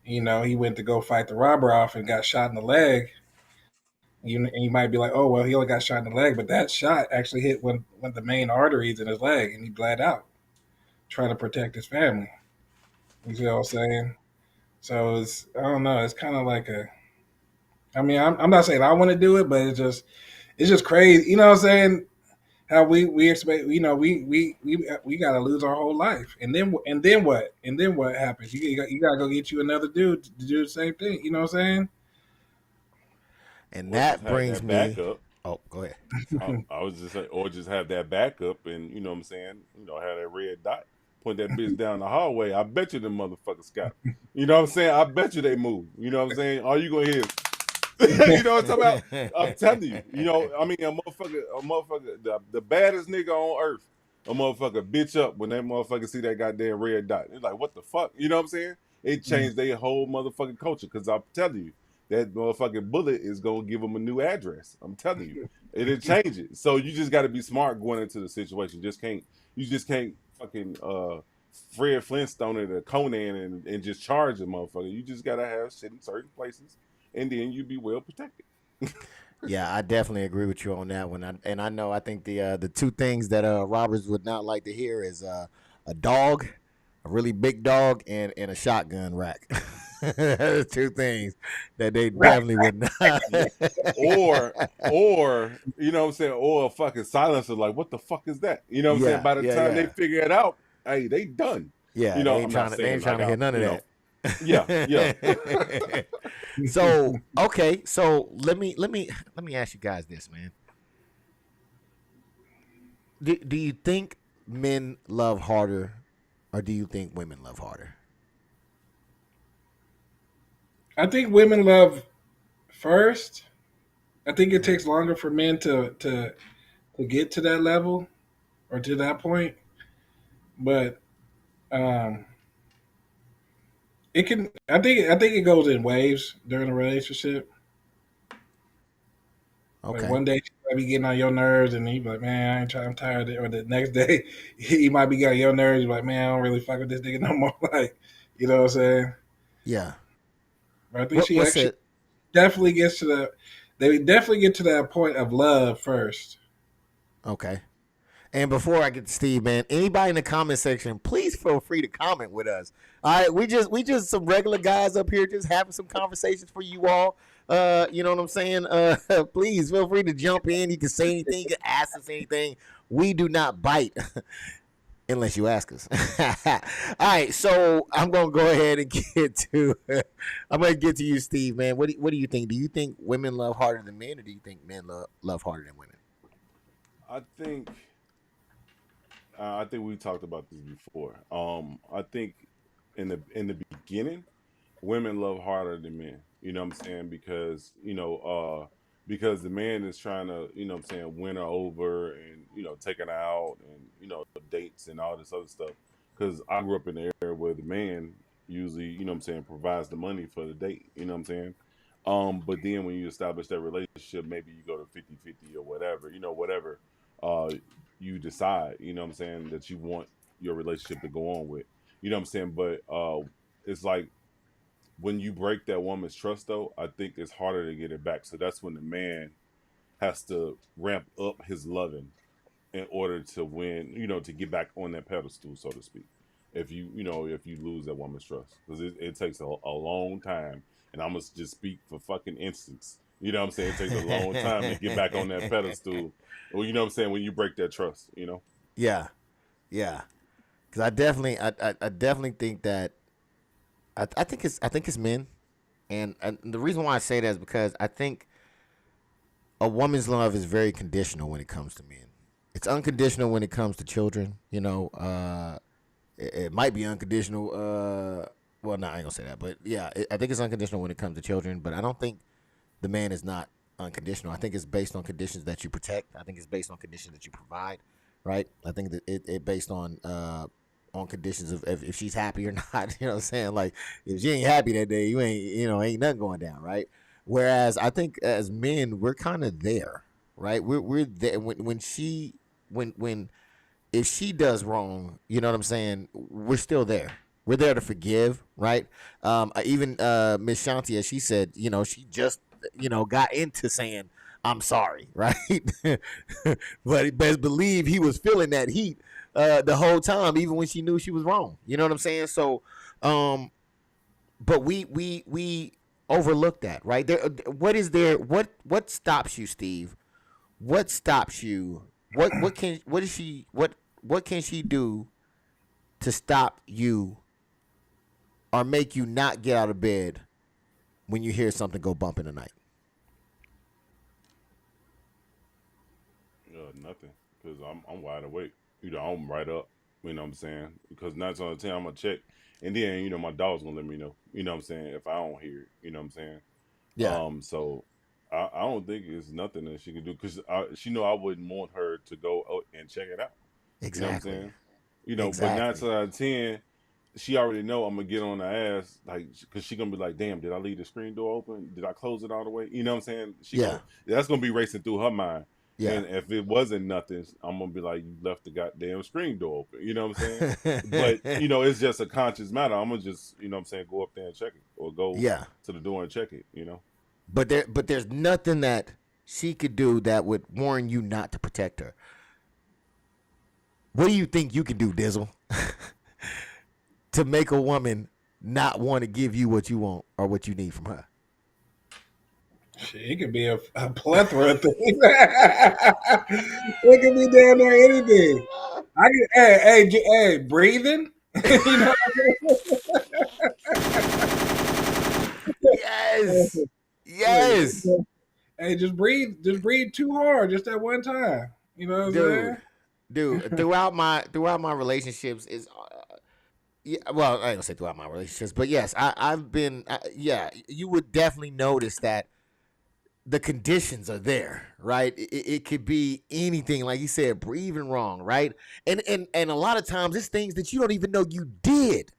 He went to go fight the robber off and got shot in the leg. And you might be like, oh, well, he only got shot in the leg, but that shot actually hit one of the main arteries in his leg, and he bled out, trying to protect his family. You see what I'm saying? So I don't know. It's kind of like I mean, I'm not saying I want to do it, but it's just crazy. You know what I'm saying? How we expect, we got to lose our whole life, and then what? And then what happens? You got to go get you another dude to do the same thing. You know what I'm saying? And Or just that have brings that me. backup. Oh, go ahead. I was just saying, or just have that backup and, you know what I'm saying, have that red dot. Point that bitch down the hallway. I bet you them motherfuckers got it. You know what I'm saying? I bet you they move. You know what I'm saying? All you gonna hear is you know what I'm talking about? I'm telling you. I mean, a motherfucker, the baddest nigga on earth, a motherfucker bitch up when that motherfucker see that goddamn red dot. It's like, what the fuck? You know what I'm saying? It changed their whole motherfucking culture. Because I'm telling you, that motherfucking bullet is gonna give them a new address. I'm telling you, it'll change it. So you just got to be smart going into the situation. You just can't fucking Fred Flintstone it or Conan and just charge a motherfucker. You just gotta have shit in certain places, and then you be well protected. Yeah, I definitely agree with you on that one. I know I think the two things that robbers would not like to hear is a dog, a really big dog, and a shotgun rack. The two things that they definitely would not. Yeah. Or you know what I'm saying, or a fucking silencer. Like, what the fuck is that? You know what I'm saying? Yeah, By the yeah, time they yeah, figure it out, hey, they done. yeah. They ain't I'm not trying to. They saying ain't trying like to hear I'm, none of that. yeah. So okay, so let me ask you guys this, man. Do you think men love harder, or do you think women love harder? I think women love first. I think it takes longer for men to get to that level or to that point, but um, it can. I think it goes in waves during a relationship. Like Okay. one day she might be getting on your nerves, and you be like, "Man, I ain't trying. I'm tired." Or the next day, he might be getting on your nerves. You're like, "Man, I don't really fuck with this nigga no more." Like, you know what I'm saying? Yeah. But I think she What's actually it? definitely gets to the. They definitely get to that point of love first. Okay. And before I get to Steve, man, anybody in the comment section, please feel free to comment with us. All right, we just some regular guys up here just having some conversations for you all. You know what I'm saying? Please feel free to jump in. You can say anything, you can ask us anything. We do not bite unless you ask us. All right, so I'm gonna go ahead and get to I'm gonna get to you, Steve, man. What do you think? Do you think women love harder than men, or do you think men love harder than women? I think we talked about this before. I think in the beginning, women love harder than men. You know what I'm saying? Because the man is trying to, what I'm saying, win her over and, taking her out and, dates and all this other stuff. Because I grew up in the era where the man usually, what I'm saying, provides the money for the date. You know what I'm saying? But then when you establish that relationship, maybe you go to 50-50 or whatever, whatever uh, you decide, what I'm saying, that you want your relationship to go on with. You know what I'm saying? But it's like, when you break that woman's trust, though, I think it's harder to get it back. So that's when the man has to ramp up his loving in order to win, to get back on that pedestal, so to speak. If you lose that woman's trust, because it takes a long time, and I'm gonna just speak for fucking instance. You know what I'm saying? It takes a long time to get back on that pedestal. Well, you know what I'm saying, when you break that trust. Yeah, yeah. Because I definitely think that I think it's men, and the reason why I say that is because I think a woman's love is very conditional when it comes to men. It's unconditional when it comes to children. You know, it might be unconditional. Well, no, I ain't gonna say that, but yeah, I think it's unconditional when it comes to children. But I don't think the man is not unconditional. I think it's based on conditions that you protect. I think it's based on conditions that you provide. Right. I think that it based on conditions of if she's happy or not. You know what I'm saying? Like if she ain't happy that day, ain't nothing going down. Right. Whereas I think as men, we're kind of there. Right. We're there when if she does wrong, you know what I'm saying? We're still there. We're there to forgive, right? Even Miss Shanti, as she said, she just, got into saying, I'm sorry, right? But best believe he was feeling that heat the whole time, even when she knew she was wrong. You know what I'm saying? So, but we overlook that, right? What stops you, Steve? What stops you? What can she do to stop you or make you not get out of bed when you hear something go bump in the night? Nothing, because I'm wide awake. I'm right up. You know what I'm saying? Because 9 times out of 10 I'm gonna check, and then my dog's gonna let me know. You know what I'm saying? If I don't hear it, you know what I'm saying? Yeah. So I don't think it's nothing that she can do because she know I wouldn't want her to go out and check it out. Exactly. You know what I'm saying? But 9 times out of 10, she already know I'm gonna get on the ass, like, because she gonna be like, damn, did I leave the screen door open? Did I close it all the way? You know what I'm saying? That's gonna be racing through her mind. Yeah. And if it wasn't nothing, I'm gonna be like, you left the goddamn screen door open. You know what I'm saying? But it's just a conscious matter. I'm gonna just, go up there and check it, or go to the door and check it. But there's nothing that she could do that would warn you not to protect her. What do you think you can do, Dizzle, to make a woman not want to give you what you want or what you need from her? Shit, it could be a plethora of things. It could be damn near anything. I can, hey, breathing. Yes. Hey, just breathe too hard, just that one time. You know what I'm saying? Dude, throughout my relationships is well, I ain't gonna say throughout my relationships, but yes, I've been you would definitely notice that the conditions are there, right? It could be anything, like you said, breathing wrong, right? And a lot of times it's things that you don't even know you did.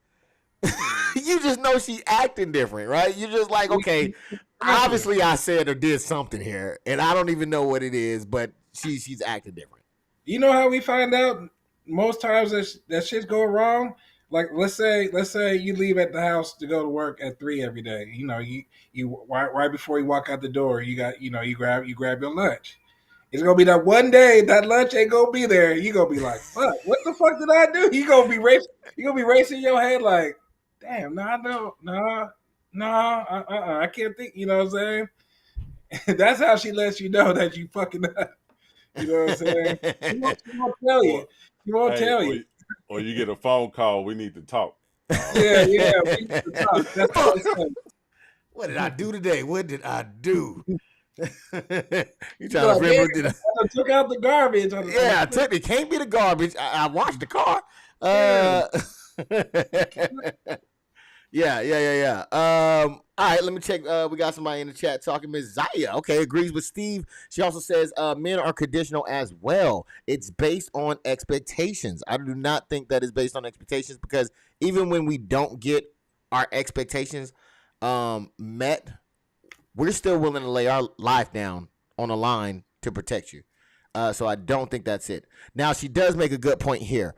You just know she acting different, right? You're just like, okay, obviously I said or did something here, and I don't even know what it is, but she's acting different. You know how we find out most times that shit's going wrong? Like let's say you leave at the house to go to work at 3 every day. You right before you walk out the door, you grab your lunch. It's gonna be that one day that lunch ain't gonna be there. You gonna be like, fuck, what the fuck did I do? You gonna be racing your head like, damn, I can't think. You know what I'm saying? That's how she lets you know that you fucking up. You know what I'm saying? She won't tell you. She won't tell you. Or you get a phone call, we need to talk. Yeah, we need to talk. That's what I'm saying. What did I do today? What did I do? You trying to remember? I took out the garbage. I took it. Can't be the garbage. I washed the car. Yeah. All right, let me check. We got somebody in the chat talking. Ms. Zaya, okay, agrees with Steve. She also says men are conditional as well. It's based on expectations. I do not think that is based on expectations, because even when we don't get our expectations met, we're still willing to lay our life down on the line to protect you. So I don't think that's it. Now, she does make a good point here.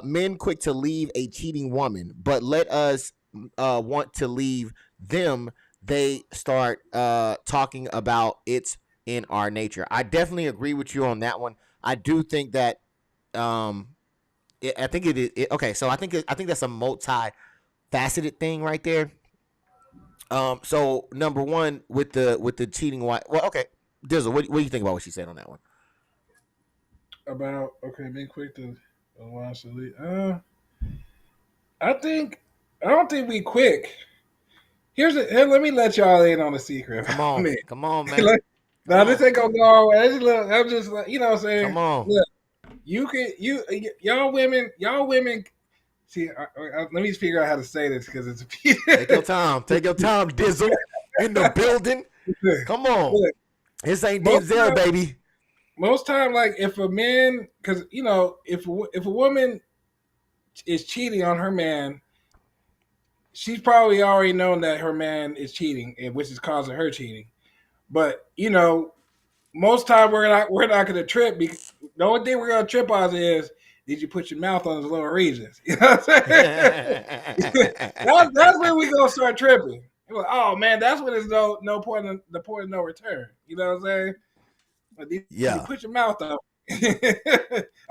Men quick to leave a cheating woman, but let us want to leave them. They start talking about it's in our nature. I definitely agree with you on that one. I do think that I think it is okay. So I think that's a multi-faceted thing right there. So number one, with the cheating wife. Well, okay, Dizzle, what do you think about what she said on that one? About being quick to watch the lead. I don't think we quick. Here, let me let y'all in on a secret. Come on, man. Now this ain't gonna go all the way. I'm just like, you know what I'm saying? Come on. Look, y'all women. See, let me figure out how to say this because it's Take your time, Dizzle in the building. Come on, Look, this ain't Denzel, baby. Most time, like if a man, because if a woman is cheating on her man, she's probably already known that her man is cheating, and which is causing her cheating. But most time we're not going to trip. The only thing we're going to trip on is, did you put your mouth on his lower regions? You know what I'm saying? that's when we gonna start tripping. Like, oh man, that's when there's no point in the point of no return. You know what I'm saying? But did you put your mouth up?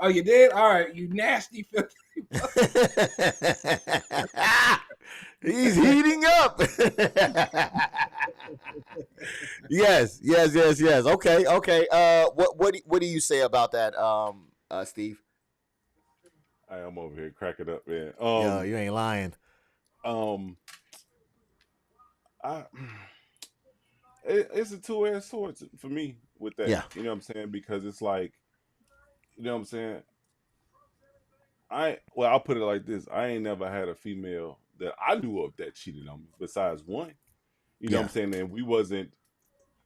Oh, you did? All right, you nasty filthy. He's heating up. Yes. Okay. What do you say about that, Steve? I am over here cracking up, man. Yo, you ain't lying. It's a two-edged sword for me with that. Yeah. You know what I'm saying? Because it's like, you know what I'm saying? I'll put it like this. I ain't never had a female that I knew of that cheated on me besides one. You know what I'm saying? And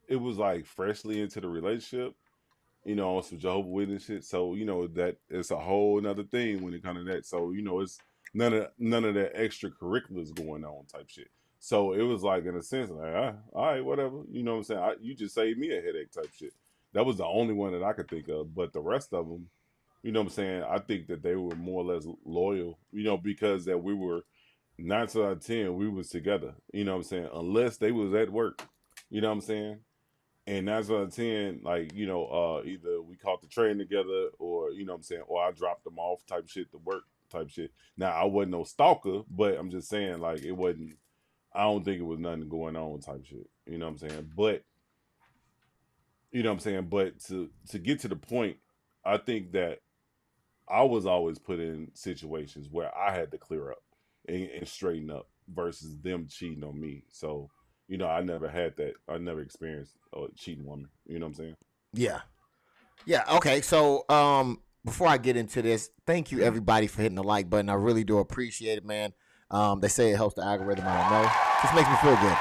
it was like freshly into the relationship, on some Jehovah's Witness shit. So, that it's a whole nother thing when it comes to that. So, it's none of that extracurriculars going on type shit. So it was like, in a sense, like, all right, whatever. You know what I'm saying? You just saved me a headache type shit. That was the only one that I could think of. But the rest of them, you know what I'm saying? I think that they were more or less loyal, because that we were 9 out of 10, we was together. You know what I'm saying? Unless they was at work. You know what I'm saying? And 9 out of 10, like, either we caught the train together or, you know what I'm saying, or I dropped them off type shit to work type shit. Now, I wasn't no stalker, but I'm just saying, like, it wasn't, I don't think it was nothing going on type shit. You know what I'm saying? But, but to get to the point, I think that I was always put in situations where I had to clear up and straighten up versus them cheating on me. So, I never had that. I never experienced a cheating woman. You know what I'm saying? Yeah. Okay. So, before I get into this, thank you everybody for hitting the like button. I really do appreciate it, man. They say it helps the algorithm. I don't know. Just makes me feel good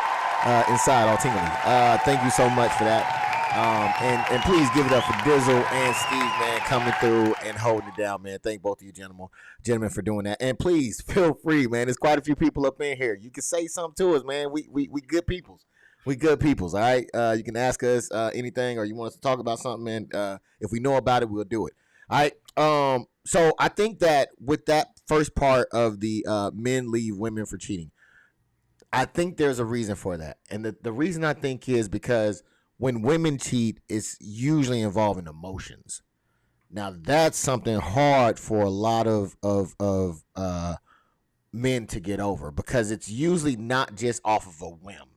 inside, all tingly. Thank you so much for that. And please give it up for Dizzle and Steve, man, coming through and holding it down, man. Thank both of you gentlemen for doing that. And please feel free, man. There's quite a few people up in here. You can say something to us, man. We good peoples. We good peoples, all right? You can ask us anything or you want us to talk about something, man. If we know about it, we'll do it. All right. So I think that with that first part of the men leave women for cheating, I think there's a reason for that. And the reason I think is because when women cheat, it's usually involving emotions. Now, that's something hard for a lot of men to get over because it's usually not just off of a whim.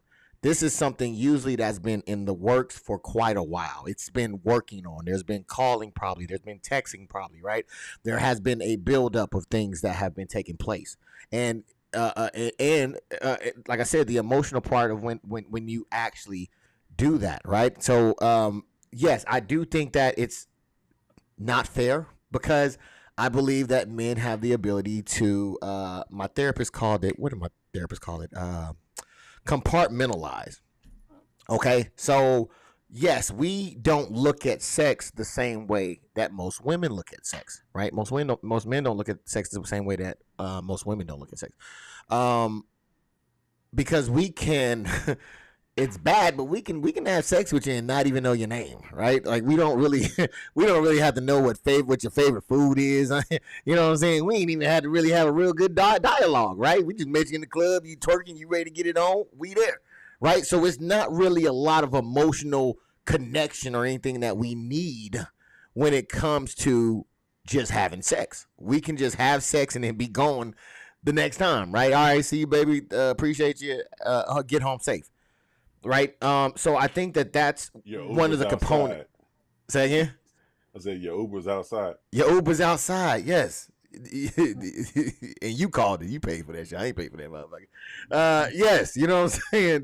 This is something usually that's been in the works for quite a while. It's been working on. There's been calling probably. There's been texting probably, right? There has been a buildup of things that have been taking place. And like I said, the emotional part of when you actually do that, right? So, yes, I do think that it's not fair because I believe that men have the ability to, my therapist called it, what did my therapist call it? Compartmentalize. Okay. So yes, we don't look at sex the same way that most women look at sex, right? Most men don't look at sex the same way that, most women don't look at sex. Because we can, it's bad, but we can have sex with you and not even know your name, right? Like we don't really have to know what your favorite food is. You know what I'm saying? We ain't even had to really have a real good dialogue, right? We just met you in the club, you twerking, you ready to get it on, we there, right? So it's not really a lot of emotional connection or anything that we need when it comes to just having sex. We can just have sex and then be gone the next time, right? All right, see you, baby. Appreciate you. Get home safe. Right. So I think that's one of the components. Say again? I said your Uber's outside. Your Uber's outside, yes. And you called it. You paid for that shit. I ain't paid for that motherfucker. Yes, you know what I'm saying?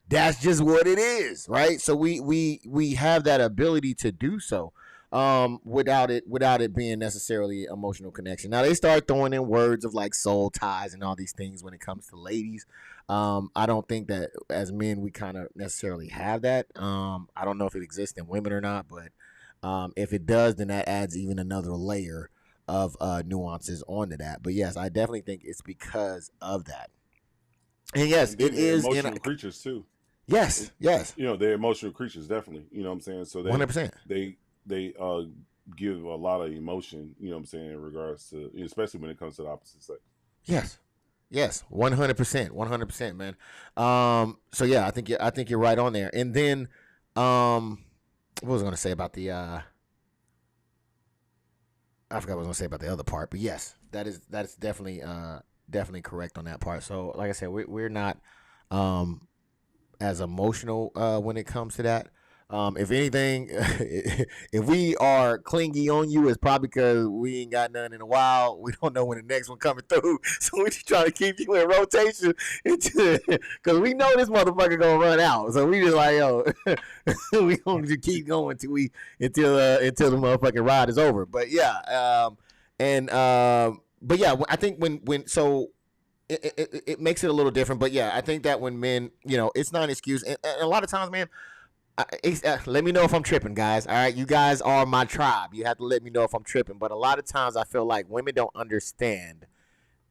That's just what it is, right? So we have that ability to do so. without it being necessarily emotional connection. Now they start throwing in words of like soul ties and all these things when it comes to ladies. I don't think that as men we kind of necessarily have that. I don't know if it exists in women or not, but if it does, then that adds even another layer of nuances onto that. But yes, I definitely think it's because of that. And yes, it is emotional creatures too. Yes. They're emotional creatures, definitely. You know what I'm saying? So they 100%. They give a lot of emotion, you know what I'm saying, in regards to, especially when it comes to the opposite sex. Yes, 100%, man. So yeah, I think you're right on there. And then, what was I going to say about the? I forgot what I was going to say about the other part, but yes, that's definitely correct on that part. So like I said, we're not as emotional when it comes to that. If anything, if we are clingy on you, it's probably because we ain't got none in a while. We don't know when the next one coming through, so we just trying to keep you in rotation because we know this motherfucker gonna run out. So we just like, yo, we gonna just keep going until the motherfucking ride is over. But yeah, but yeah, I think when so. It makes it a little different, but yeah, I think that when men, it's not an excuse, and a lot of times, man. Let me know if I'm tripping, guys. All right, you guys are my tribe. You have to let me know if I'm tripping. But a lot of times, I feel like women don't understand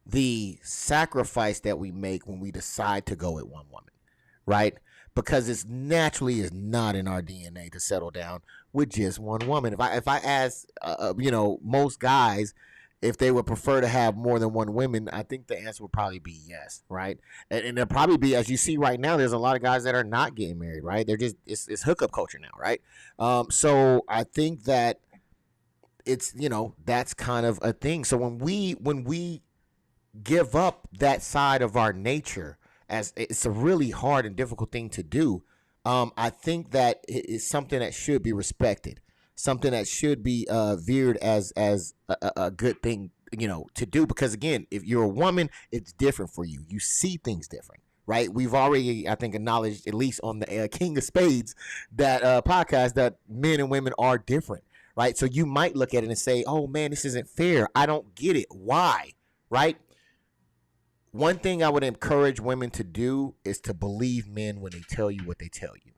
the sacrifice that we make when we decide to go with one woman, right? Because it's naturally is not in our DNA to settle down with just one woman. If I ask, most guys, if they would prefer to have more than one woman, I think the answer would probably be yes, right? And there'll probably be, as you see right now, there's a lot of guys that are not getting married, right? They're just it's hookup culture now, right? So I think that it's that's kind of a thing. So when we give up that side of our nature, as it's a really hard and difficult thing to do, I think that it's something that should be respected. Something that should be veered as a good thing, to do. Because again, if you're a woman, it's different for you. You see things different, right? We've already, I think, acknowledged, at least on the King of Spades, that podcast, that men and women are different, right? So you might look at it and say, oh man, this isn't fair. I don't get it. Why, right? One thing I would encourage women to do is to believe men when they tell you what they tell you.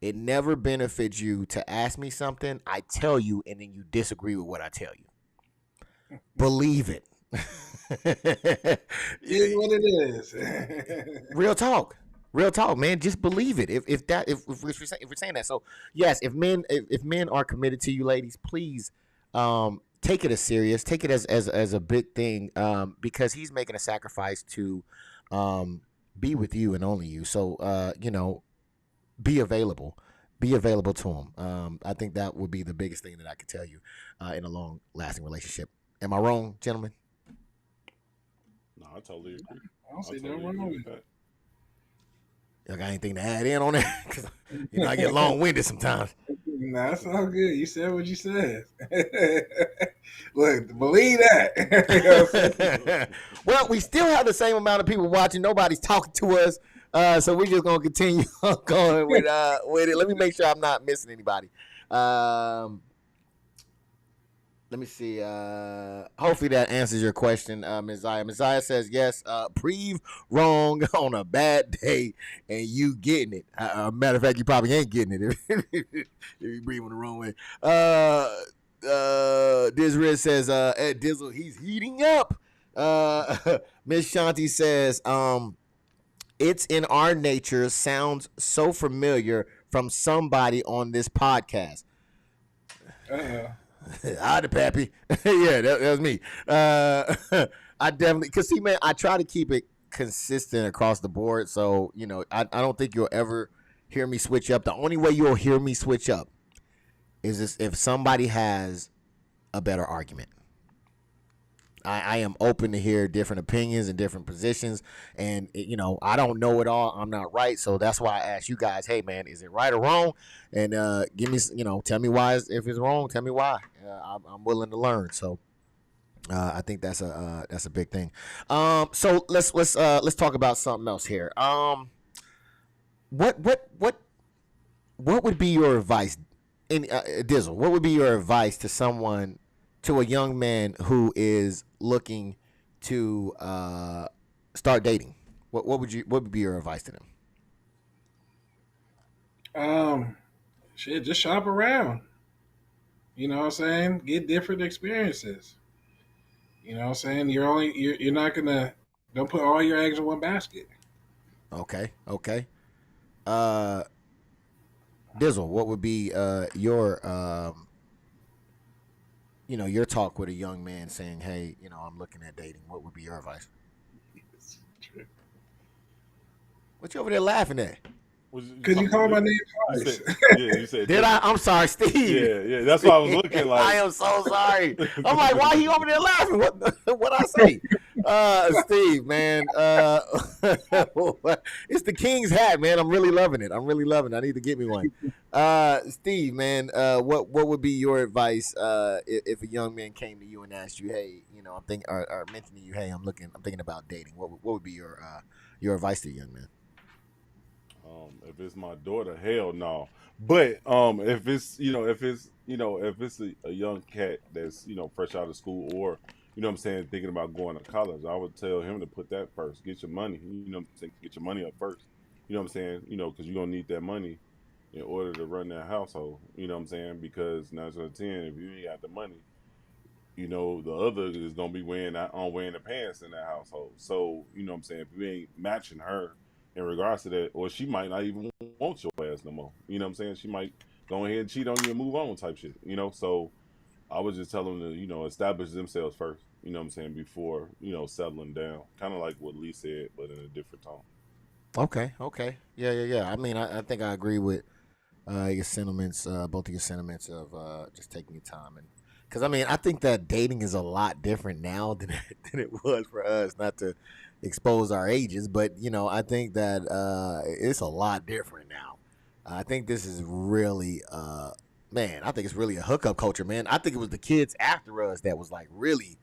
It never benefits you to ask me something, I tell you, and then you disagree with what I tell you. Believe it. It is what it is. Real talk, man. Just believe it. If we're saying that, so yes, if men are committed to you, ladies, please take it as serious. Take it as a big thing, because he's making a sacrifice to be with you and only you. So be available to him. I think that would be the biggest thing that I could tell you in a long lasting relationship. Am I wrong, gentlemen? No, I totally agree. I don't see nothing wrong with that. Y'all got anything to add in on that? Because I get long winded sometimes. Nah, that's all good. You said what you said. Look, believe that. Well, we still have the same amount of people watching. Nobody's talking to us. So we're just gonna continue going with it. Let me make sure I'm not missing anybody. Let me see. Hopefully that answers your question, Ms. Zaya. Ms. Zaya says yes. Preve wrong on a bad day, and you getting it. Matter of fact, you probably ain't getting it if you breathing the wrong way. Diz says, Ed Dizzle, he's heating up. Miss Shanti says, it's in our nature. Sounds so familiar from somebody on this podcast. Hi, the pappy. Yeah, that was me. I definitely, because see, man, I try to keep it consistent across the board. So, I don't think you'll ever hear me switch up. The only way you'll hear me switch up is if somebody has a better argument. I am open to hear different opinions and different positions. And, I don't know it all. I'm not right. So that's why I ask you guys, hey, man, is it right or wrong? And give me, tell me why. If it's wrong, tell me why. I'm willing to learn. So I think that's a big thing. So let's talk about something else here. What would be your advice, Dizzle, what would be your advice to a young man who is looking to start dating? What would be your advice to them? Shit, just shop around. You know what I'm saying? Get different experiences. You know what I'm saying? You're not gonna don't put all your eggs in one basket. Okay. Uh, Dizzle, what would be your your talk with a young man saying, "Hey, I'm looking at dating." What would be your advice? What you over there laughing at? Because you called my name twice. You said. Did I? I'm sorry, Steve. Yeah. That's why I was looking like. I am so sorry. I'm like, why he over there laughing? What I say? Steve, man. It's the King's hat, man. I'm really loving it. I need to get me one. Steve, man. What would be your advice if a young man came to you and asked you, hey, I'm thinking, or mentioned to you, hey, I'm thinking about dating. What would be your advice to a young man? If it's my daughter, hell no. But if it's a young cat that's fresh out of school, or what I'm saying, thinking about going to college, I would tell him to put that first. Get your money. What I'm saying, get your money up first. You know what I'm saying? Because you're gonna need that money in order to run that household. You know what I'm saying? Because 9 out of 10, if you ain't got the money, the other is gonna be wearing the pants in that household. So what I'm saying, if you ain't matching her in regards to that, or she might not even want your ass no more. You know what I'm saying? She might go ahead and cheat on you and move on type shit. So I would just tell them to, establish themselves first, you know what I'm saying, before, settling down. Kind of like what Lee said, but in a different tone. Okay. Yeah. I mean, I think I agree with your sentiments, both of your sentiments of just taking your time. And because, I mean, I think that dating is a lot different now than it was for us, not to expose our ages, but I think that it's a lot different now. I think this is really I think it's really a hookup culture, man. I think it was the kids after us that was like really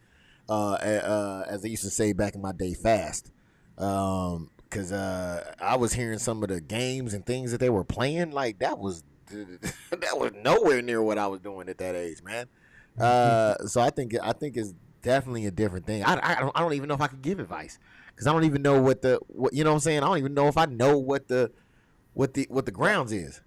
as they used to say back in my day, fast. Because I was hearing some of the games and things that they were playing, like that was nowhere near what I was doing at that age, man. So I think it's definitely a different thing. I don't even know if I could give advice, because I don't even know what you know what I'm saying. I don't even know if I know what the grounds is.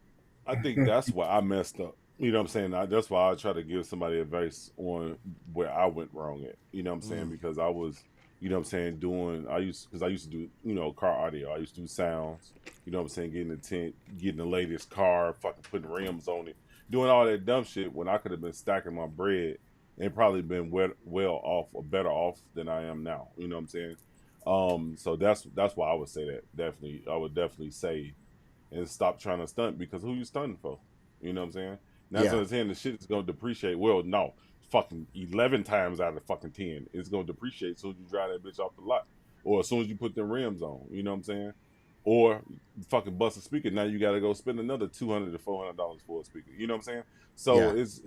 I think that's why I messed up. You know what I'm saying? That's why I try to give somebody advice on where I went wrong at. You know what I'm saying? Because I was, you know what I'm saying, I used to do, car audio. I used to do sounds, you know what I'm saying, getting the tent, getting the latest car, fucking putting rims on it, doing all that dumb shit when I could have been stacking my bread and probably been well off or better off than I am now. You know what I'm saying? So that's why I would say that. Definitely, I would definitely say, and stop trying to stunt, because who you stunting for? You know what I'm saying? Now, so I'm saying the shit is going to depreciate. Well, no, fucking 11 times out of fucking 10, it's going to depreciate as soon as you drive that bitch off the lot, or as soon as you put the rims on. You know what I'm saying? Or fucking bust a speaker. Now you got to go spend another $200 to $400 for a speaker. You know what I'm saying? So it's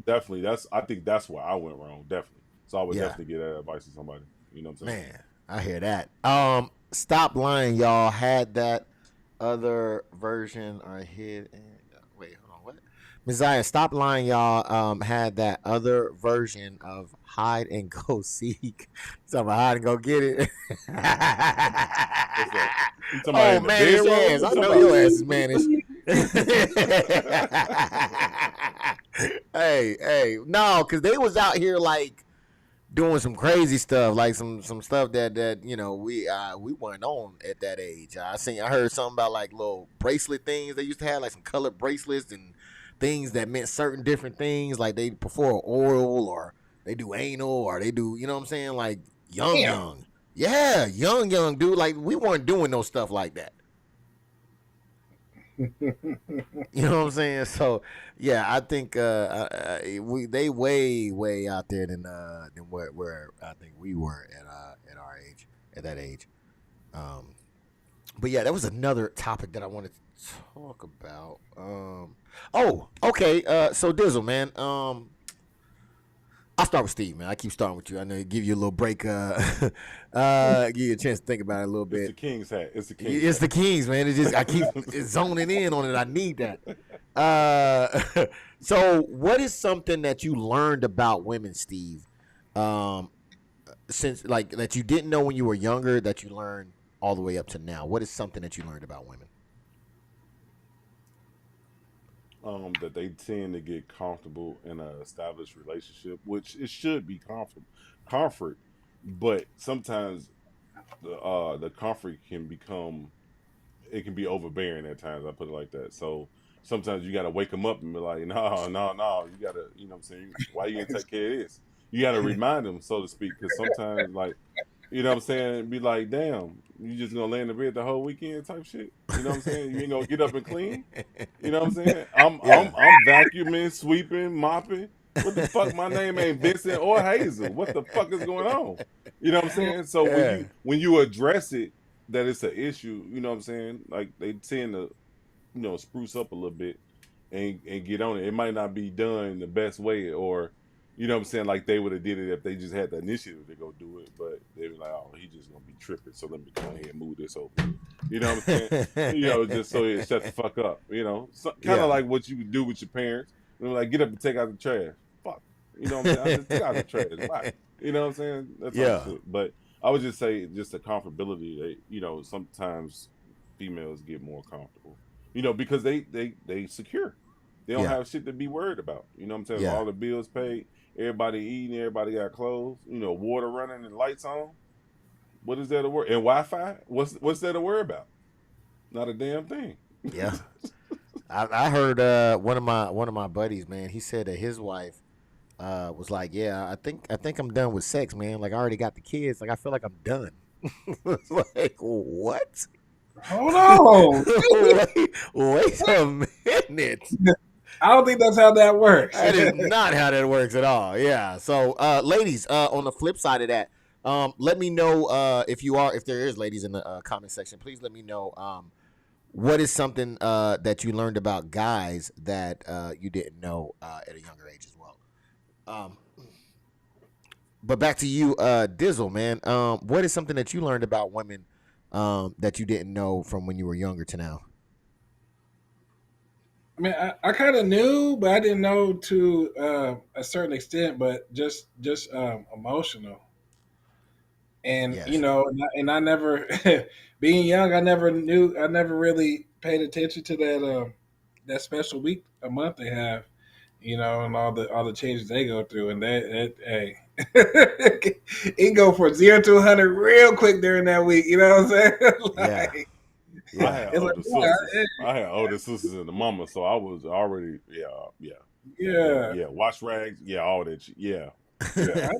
definitely, I think that's where I went wrong. Definitely. So I would definitely give that advice to somebody. You know what I'm saying? Man, I hear that. Stop Lying, y'all had that other version. I hit and wait, hold on, what? Messiah, Stop Lying, y'all had that other version of Hide and Go Seek. Talking about hide and go get it. Oh man, his ass. I know your ass is mannish. Hey, no, because they was out here like doing some crazy stuff, like some stuff that we weren't on at that age. I heard something about like little bracelet things they used to have, like some colored bracelets and things that meant certain different things, like they perform oral or they do anal or they do, you know what I'm saying, like young. Yeah, young dude. Like we weren't doing no stuff like that. You know what I'm saying? So yeah, I think they way out there than where I think we were at our age, at that age. But yeah, that was another topic that I wanted to talk about. Okay. So Dizzle, man. I'll start with Steve, man. I keep starting with you. I know give you a little break. Give you a chance to think about it a little bit. It's the King's hat. It's the Kings, man. It's just I keep zoning in on it. I need that. So what is something that you learned about women, Steve? Um, since like that you didn't know when you were younger that you learned all the way up to now. What is something that you learned about women? That they tend to get comfortable in a established relationship, which it should be comfort, but sometimes the comfort can become, it can be overbearing at times. I put it like that. So sometimes you got to wake them up and be like, no, no, no, you got to, you know what I'm saying? Why you didn't take care of this? You got to remind them, so to speak, because sometimes, like, you know what I'm saying? Be like, damn, you just gonna lay in the bed the whole weekend type shit. You know what I'm saying? You ain't gonna get up and clean. You know what I'm saying? I'm Yeah. I'm I'm vacuuming, sweeping, mopping. What the fuck? My name ain't Vincent or Hazel. What the fuck is going on? You know what I'm saying? So when Yeah. you address it, that it's an issue. You know what I'm saying? Like they tend to, spruce up a little bit and get on it. It might not be done the best way, or you know what I'm saying, like they would have did it if they just had the initiative to go do it, but they were like, oh, he just gonna be tripping, so let me go ahead and move this over. You know what I'm saying? Just so it shut the fuck up. So, kind of Yeah. like what you would do with your parents. Like get up and take out the trash. Fuck. You know what I'm saying? I just take out the trash. Why? You know what I'm saying? That type of Yeah. shit. But I would just say just the comfortability. Sometimes females get more comfortable. Because they secure. They don't Yeah. have shit to be worried about. You know what I'm saying? Yeah. All the bills paid, everybody eating, everybody got clothes, water running and lights on. What is there to worry? And Wi-Fi? What's there to worry about? Not a damn thing. Yeah. I heard one of my buddies, man. He said that his wife was like, "Yeah, I think I'm done with sex, man. Like I already got the kids. Like I feel like I'm done." It's like what? Hold on. wait a minute. I don't think that's how that works. That is not how that works at all. Yeah. So, ladies, on the flip side of that, let me know if there is ladies in the comment section. Please let me know what is something that you learned about guys that you didn't know at a younger age as well. Um, but back to you, Dizzle, man. What is something that you learned about women that you didn't know from when you were younger to now? I mean, I kind of knew, but I didn't know to a certain extent. But just emotional, and Yes. I never, being young, I never knew, I never really paid attention to that special week a month they have, and all the changes they go through, and that hey, it can go from 0 to 100 real quick during that week. You know what I'm saying? Yeah. Like, I Yeah. had it's like, older yeah, sisters. I had older sisters and the mama, so I was already yeah. yeah. Wash rags, yeah, all that shit. Yeah. Yeah.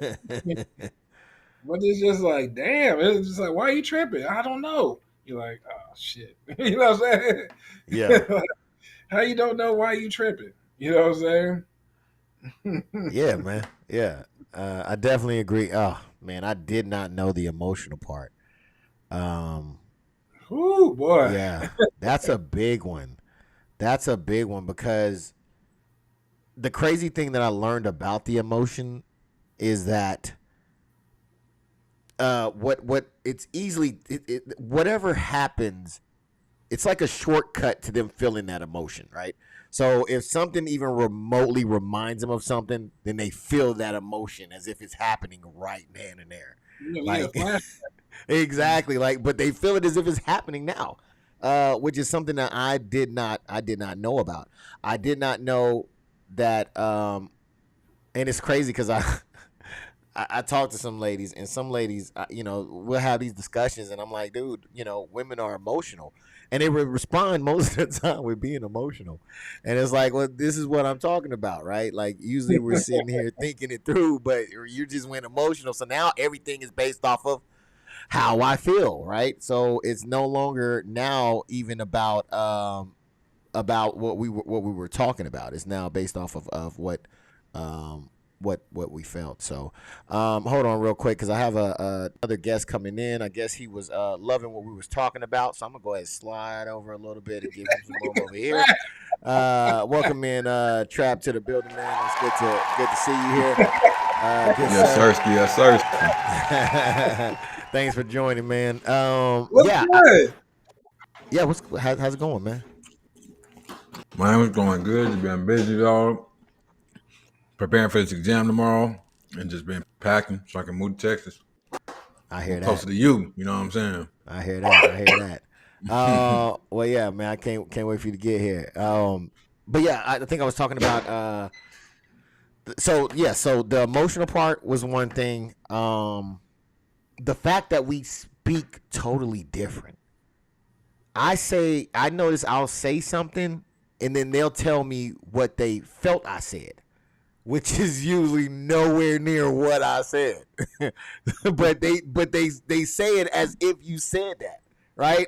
But it's just like, damn, it's just like, why are you tripping? I don't know. You're like, oh shit. You know what I'm Yeah. saying? How you don't know why you tripping? You know what I'm saying? Yeah, man. Yeah. I definitely agree. Oh man, I did not know the emotional part. Um, Ooh, boy. yeah, that's a big one. That's a big one because the crazy thing that I learned about the emotion is that what it's easily whatever happens, it's like a shortcut to them feeling that emotion, right? So if something even remotely reminds them of something, then they feel that emotion as if it's happening right then and there. Yeah, Like flash. exactly, like but they feel it as if it's happening now. Which is something that I did not know about. I did not know that and it's crazy because I talk to some ladies, and some ladies, we'll have these discussions, and I'm like, dude, women are emotional, and they would respond most of the time with being emotional, and it's like, well, this is what I'm talking about, right? Like, usually we're sitting here thinking it through, but you just went emotional, so now everything is based off of how I feel, right? So it's no longer now even about what we were talking about. It's now based off of um what we felt. So hold on real quick because I have another guest coming in. I guess he was loving what we was talking about. So I'm gonna go ahead and slide over a little bit and give him some room over here. Welcome in Trap to the building, man. It's good to see you here. Good Yes, sir. Sirski. Yes, Sirski. Thanks for joining, man. What's Yeah, good? yeah. How's it going, man? Mine was going good. Just been busy, dog. Preparing for this exam tomorrow, and just been packing so I can move to Texas, I hear move that. closer to you. You know what I'm saying? I hear that. I hear that. Well, yeah, man, I can't wait for you to get here. But yeah, I think I was talking about. So the emotional part was one thing. The fact that we speak totally different. I notice I'll say something, and then they'll tell me what they felt I said, which is usually nowhere near what I said. but they say it as if you said that, right?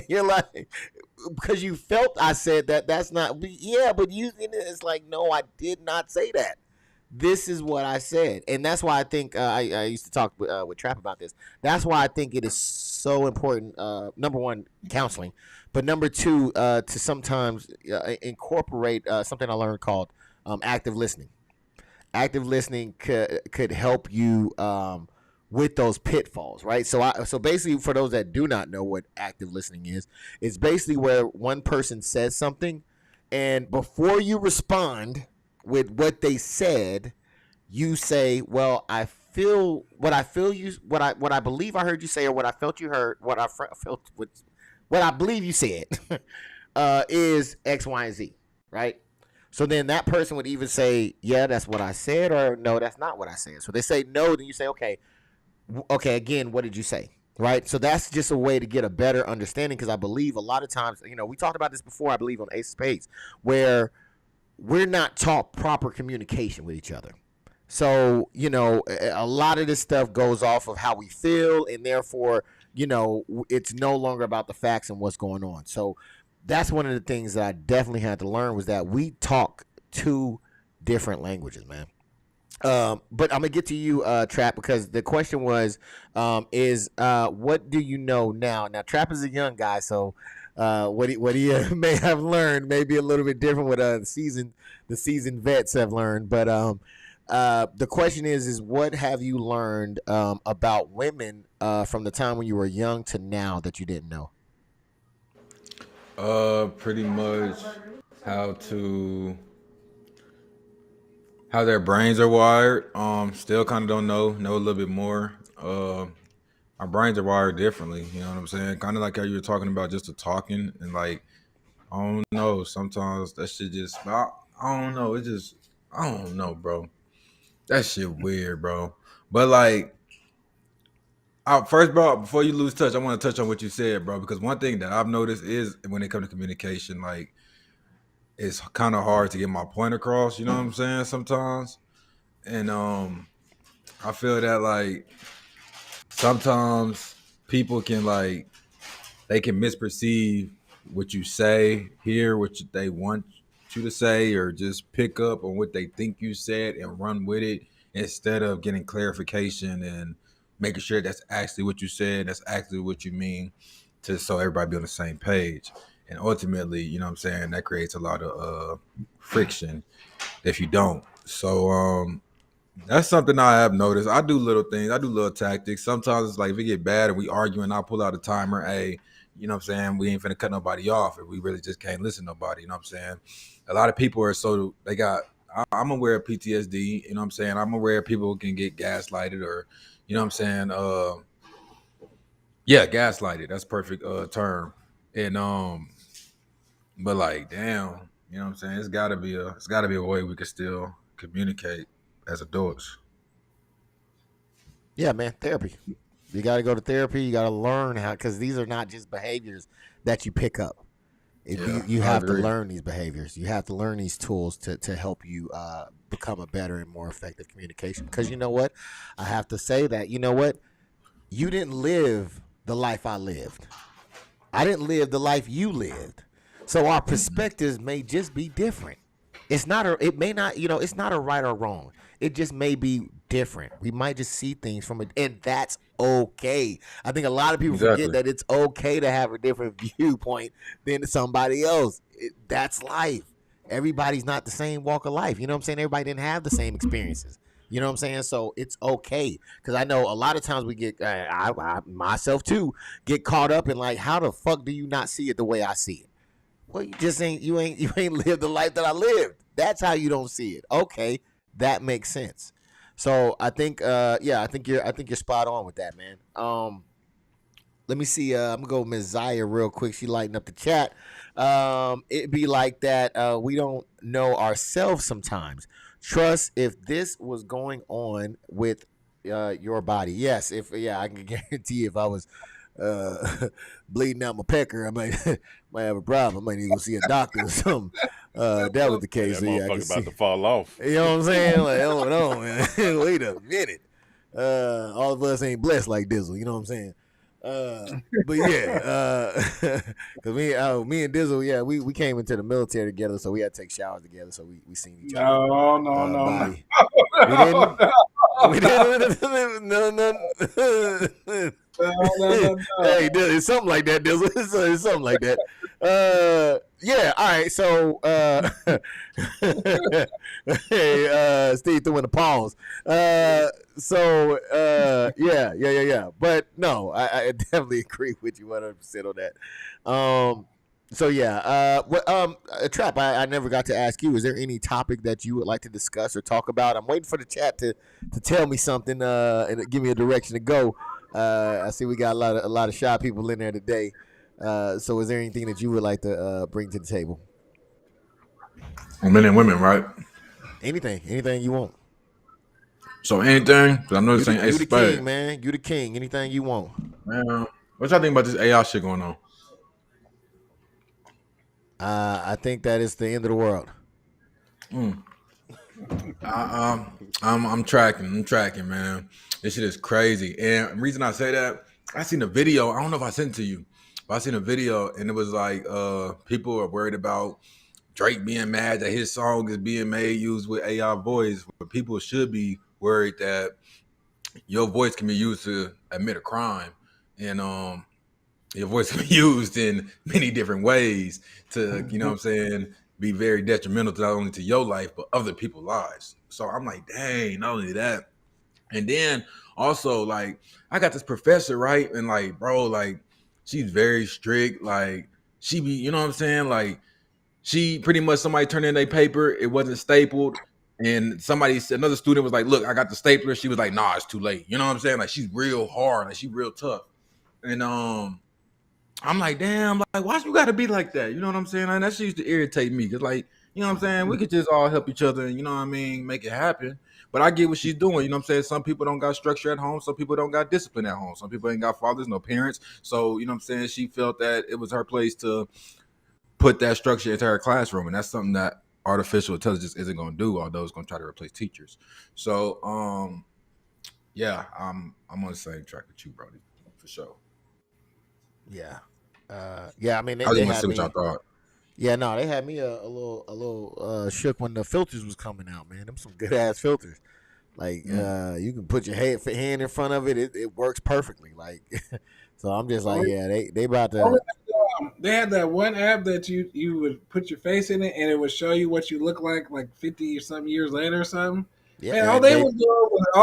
You're like, because you felt I said that. That's not. Yeah, but it's like, no, I did not say that. This is what I said, and that's why I think I used to talk with Trap about this. That's why I think it is so important. Number one, counseling, but number two, to sometimes incorporate something I learned called active listening. Active listening could help you with those pitfalls, right? So basically, for those that do not know what active listening is, it's basically where one person says something, and before you respond with what they said, you say, "Well, I feel you, what I believe I heard you say, or what I felt you heard, felt, what I believe you said, is X, Y, and Z, right?" So then that person would either say, "Yeah, that's what I said," or "No, that's not what I said." So they say no, then you say, "Okay, okay, again, what did you say?" Right? So that's just a way to get a better understanding, because I believe a lot of times, we talked about this before, I believe, on Ace of Spades, where we're not taught proper communication with each other. So, a lot of this stuff goes off of how we feel, and therefore, it's no longer about the facts and what's going on. So that's one of the things that I definitely had to learn, was that we talk two different languages, man. But I'm gonna get to you, Trap, because the question was, is what do you know now? Now, Trap is a young guy, so what he may have learned may be a little bit different what the seasoned vets have learned. But the question is what have you learned about women from the time when you were young to now that you didn't know? Pretty much how how their brains are wired. Still kind of don't know a little bit more. Our brains are wired differently. You know what I'm saying? Kind of like how you were talking about just the talking, and like, I don't know. Sometimes that shit just, I don't know. It just, I don't know, bro. That shit weird, bro. But like, first, bro, before you lose touch, I want to touch on what you said, bro, because one thing that I've noticed is when it comes to communication, like, it's kind of hard to get my point across. You know what I'm saying? Sometimes, and I feel that like sometimes people can like they can misperceive what you say, hear what they want you to say, or just pick up on what they think you said and run with it instead of getting clarification and making sure that's actually what you said, that's actually what you mean, to so everybody be on the same page. And ultimately, you know what I'm saying, that creates a lot of friction if you don't. So that's something I have noticed. I do little things. I do little tactics. Sometimes it's like if it get bad and we arguing, I'll pull out a timer. Hey, you know what I'm saying? We ain't finna cut nobody off if we really just can't listen to nobody. You know what I'm saying? A lot of people are I'm aware of PTSD. You know what I'm saying? I'm aware people can get gaslighted, or, you know what I'm saying? Yeah, gaslighted. That's perfect term. And but like, damn, you know what I'm saying? It's gotta be a way we can still communicate as adults. Yeah, man, therapy. You got to go to therapy. You got to learn how, because these are not just behaviors that you pick up. Yeah, You I have to agree. learn these behaviors. You have to learn these tools to help you become a better and more effective communication. Because you know what? I have to say that, you know what? You didn't live the life I lived. I didn't live the life you lived. So our perspectives may just be different. It may not, it's not a right or wrong. It just may be different. We might just see things from it, and that's okay. I think a lot of people forget Exactly. that it's okay to have a different viewpoint than somebody else. That's life. Everybody's not the same walk of life. You know what I'm saying? Everybody didn't have the same experiences. You know what I'm saying? So it's okay, because I know a lot of times we get, I myself too, get caught up in like, how the fuck do you not see it the way I see it? Well, you ain't lived the life that I lived. That's how you don't see it. Okay, that makes sense. So I think I think you're spot on with that, man. Let me see. I'm gonna go with Ms. Zaya real quick. She lightened up the chat. It'd be like that. We don't know ourselves sometimes. Trust if this was going on with your body. Yes, I can guarantee if I was bleeding out my pecker, I might might have a problem. I might need to go see a doctor or something. That was the case. That So I can motherfucker about see. to fall off. You know what I'm saying? Like, hold on, man. Wait a minute. All of us ain't blessed like Dizzle. You know what I'm saying? But yeah, because me and Dizzle, yeah, we came into the military together, so we had to take showers together, so we seen each other. No, body. no. We didn't. No. Hey, it's something like that, Dizzle. It's something like that. Yeah. All right. So, hey, Steve threw in the pause. So, yeah. But no, I definitely agree with you 100% on that. So yeah, Trap. I never got to ask you. Is there any topic that you would like to discuss or talk about? I'm waiting for the chat to tell me something and give me a direction to go. I see we got a lot of shy people in there today. So is there anything that you would like to bring to the table? Men and women, right? Anything you want. So anything, because I know this ain't Ace You of the Spades. king, man. You the king. Anything you want. Man, what y'all think about this AI shit going on? I think that it's the end of the world. I'm tracking, man. This shit is crazy. And the reason I say that, I seen a video. I don't know if I sent it to you, but I seen a video and it was like people are worried about Drake being mad that his song is being used with AI voice, but people should be worried that your voice can be used to admit a crime, and your voice can be used in many different ways to, you know what I'm saying, be very detrimental to not only to your life but other people's lives. So I'm like, dang, not only that, and then also like I got this professor, right, and like, bro, like she's very strict, like she be, you know what I'm saying, like she pretty much somebody turned in their paper, it wasn't stapled, and another student was like, look, I got the stapler. She was like, nah, it's too late. You know what I'm saying? Like she's real hard, like she's real tough. And I'm like, damn, like why you gotta be like that? You know what I'm saying? And that shit used to irritate me. Cause like, you know what I'm saying? We could just all help each other and, you know what I mean, make it happen. But I get what she's doing. You know what I'm saying? Some people don't got structure at home. Some people don't got discipline at home. Some people ain't got fathers, no parents. So, you know what I'm saying? She felt that it was her place to put that structure into her classroom. And that's something that artificial intelligence isn't going to do, although it's going to try to replace teachers. So, yeah, I'm on the same track with you, Brody, for sure. Yeah. I mean, I just want to see what y'all thought. Yeah, no, they had me a little shook when the filters was coming out, man. Them some good ass filters. Like, you can put your hand in front of it. It works perfectly. Like, so I'm just like, yeah, they about to. They had that one app that you would put your face in it and it would show you what you look like 50 or something years later or something. Yeah, man, all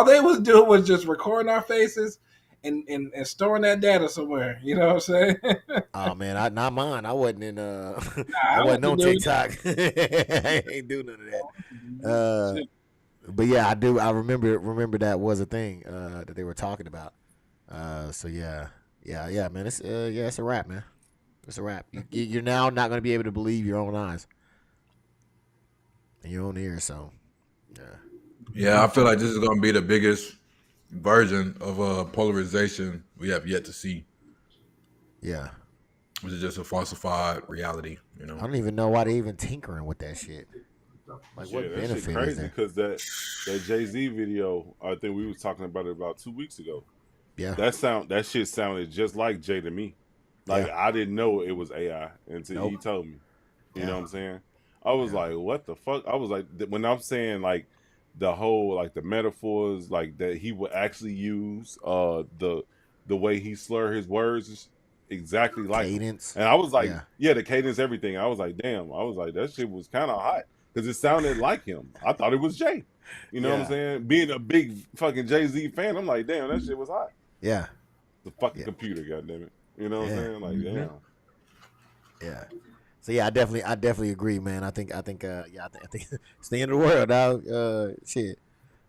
they was doing was just recording our faces and storing that data somewhere. You know what I'm saying? Oh man, not mine. I wasn't in I wasn't on wasn't TikTok. I ain't do none of that. But yeah, I do. I remember that was a thing that they were talking about. So yeah, man. It's a wrap, man. It's a wrap. You're now not going to be able to believe your own eyes and your own ears. So yeah, I feel like this is going to be the biggest version of polarization we have yet to see. Yeah, which is just a falsified reality. You know, I don't even know why they even tinkering with that shit. Like, what that benefit shit crazy is there? because that Jay-Z video, I think we was talking about it about 2 weeks ago. Yeah, that shit sounded just like Jay to me. Like, I didn't know it was AI until he told me. You know what I'm saying? I was like, what the fuck? I was like, when I'm saying like the whole like the metaphors like that he would actually use the way he slur his words is exactly like cadence. And I was like, the cadence, everything. I was like, damn. I was like, that shit was kind of hot because it sounded like him. I thought it was Jay. You know what I'm saying? Being a big fucking Jay-Z fan, I'm like, damn, that shit was hot. Yeah, the fucking computer, goddammit. You know what I'm saying? Like, damn. Yeah. So yeah, I definitely agree, man. I think, yeah, I think it's the end of the world, dog. Shit.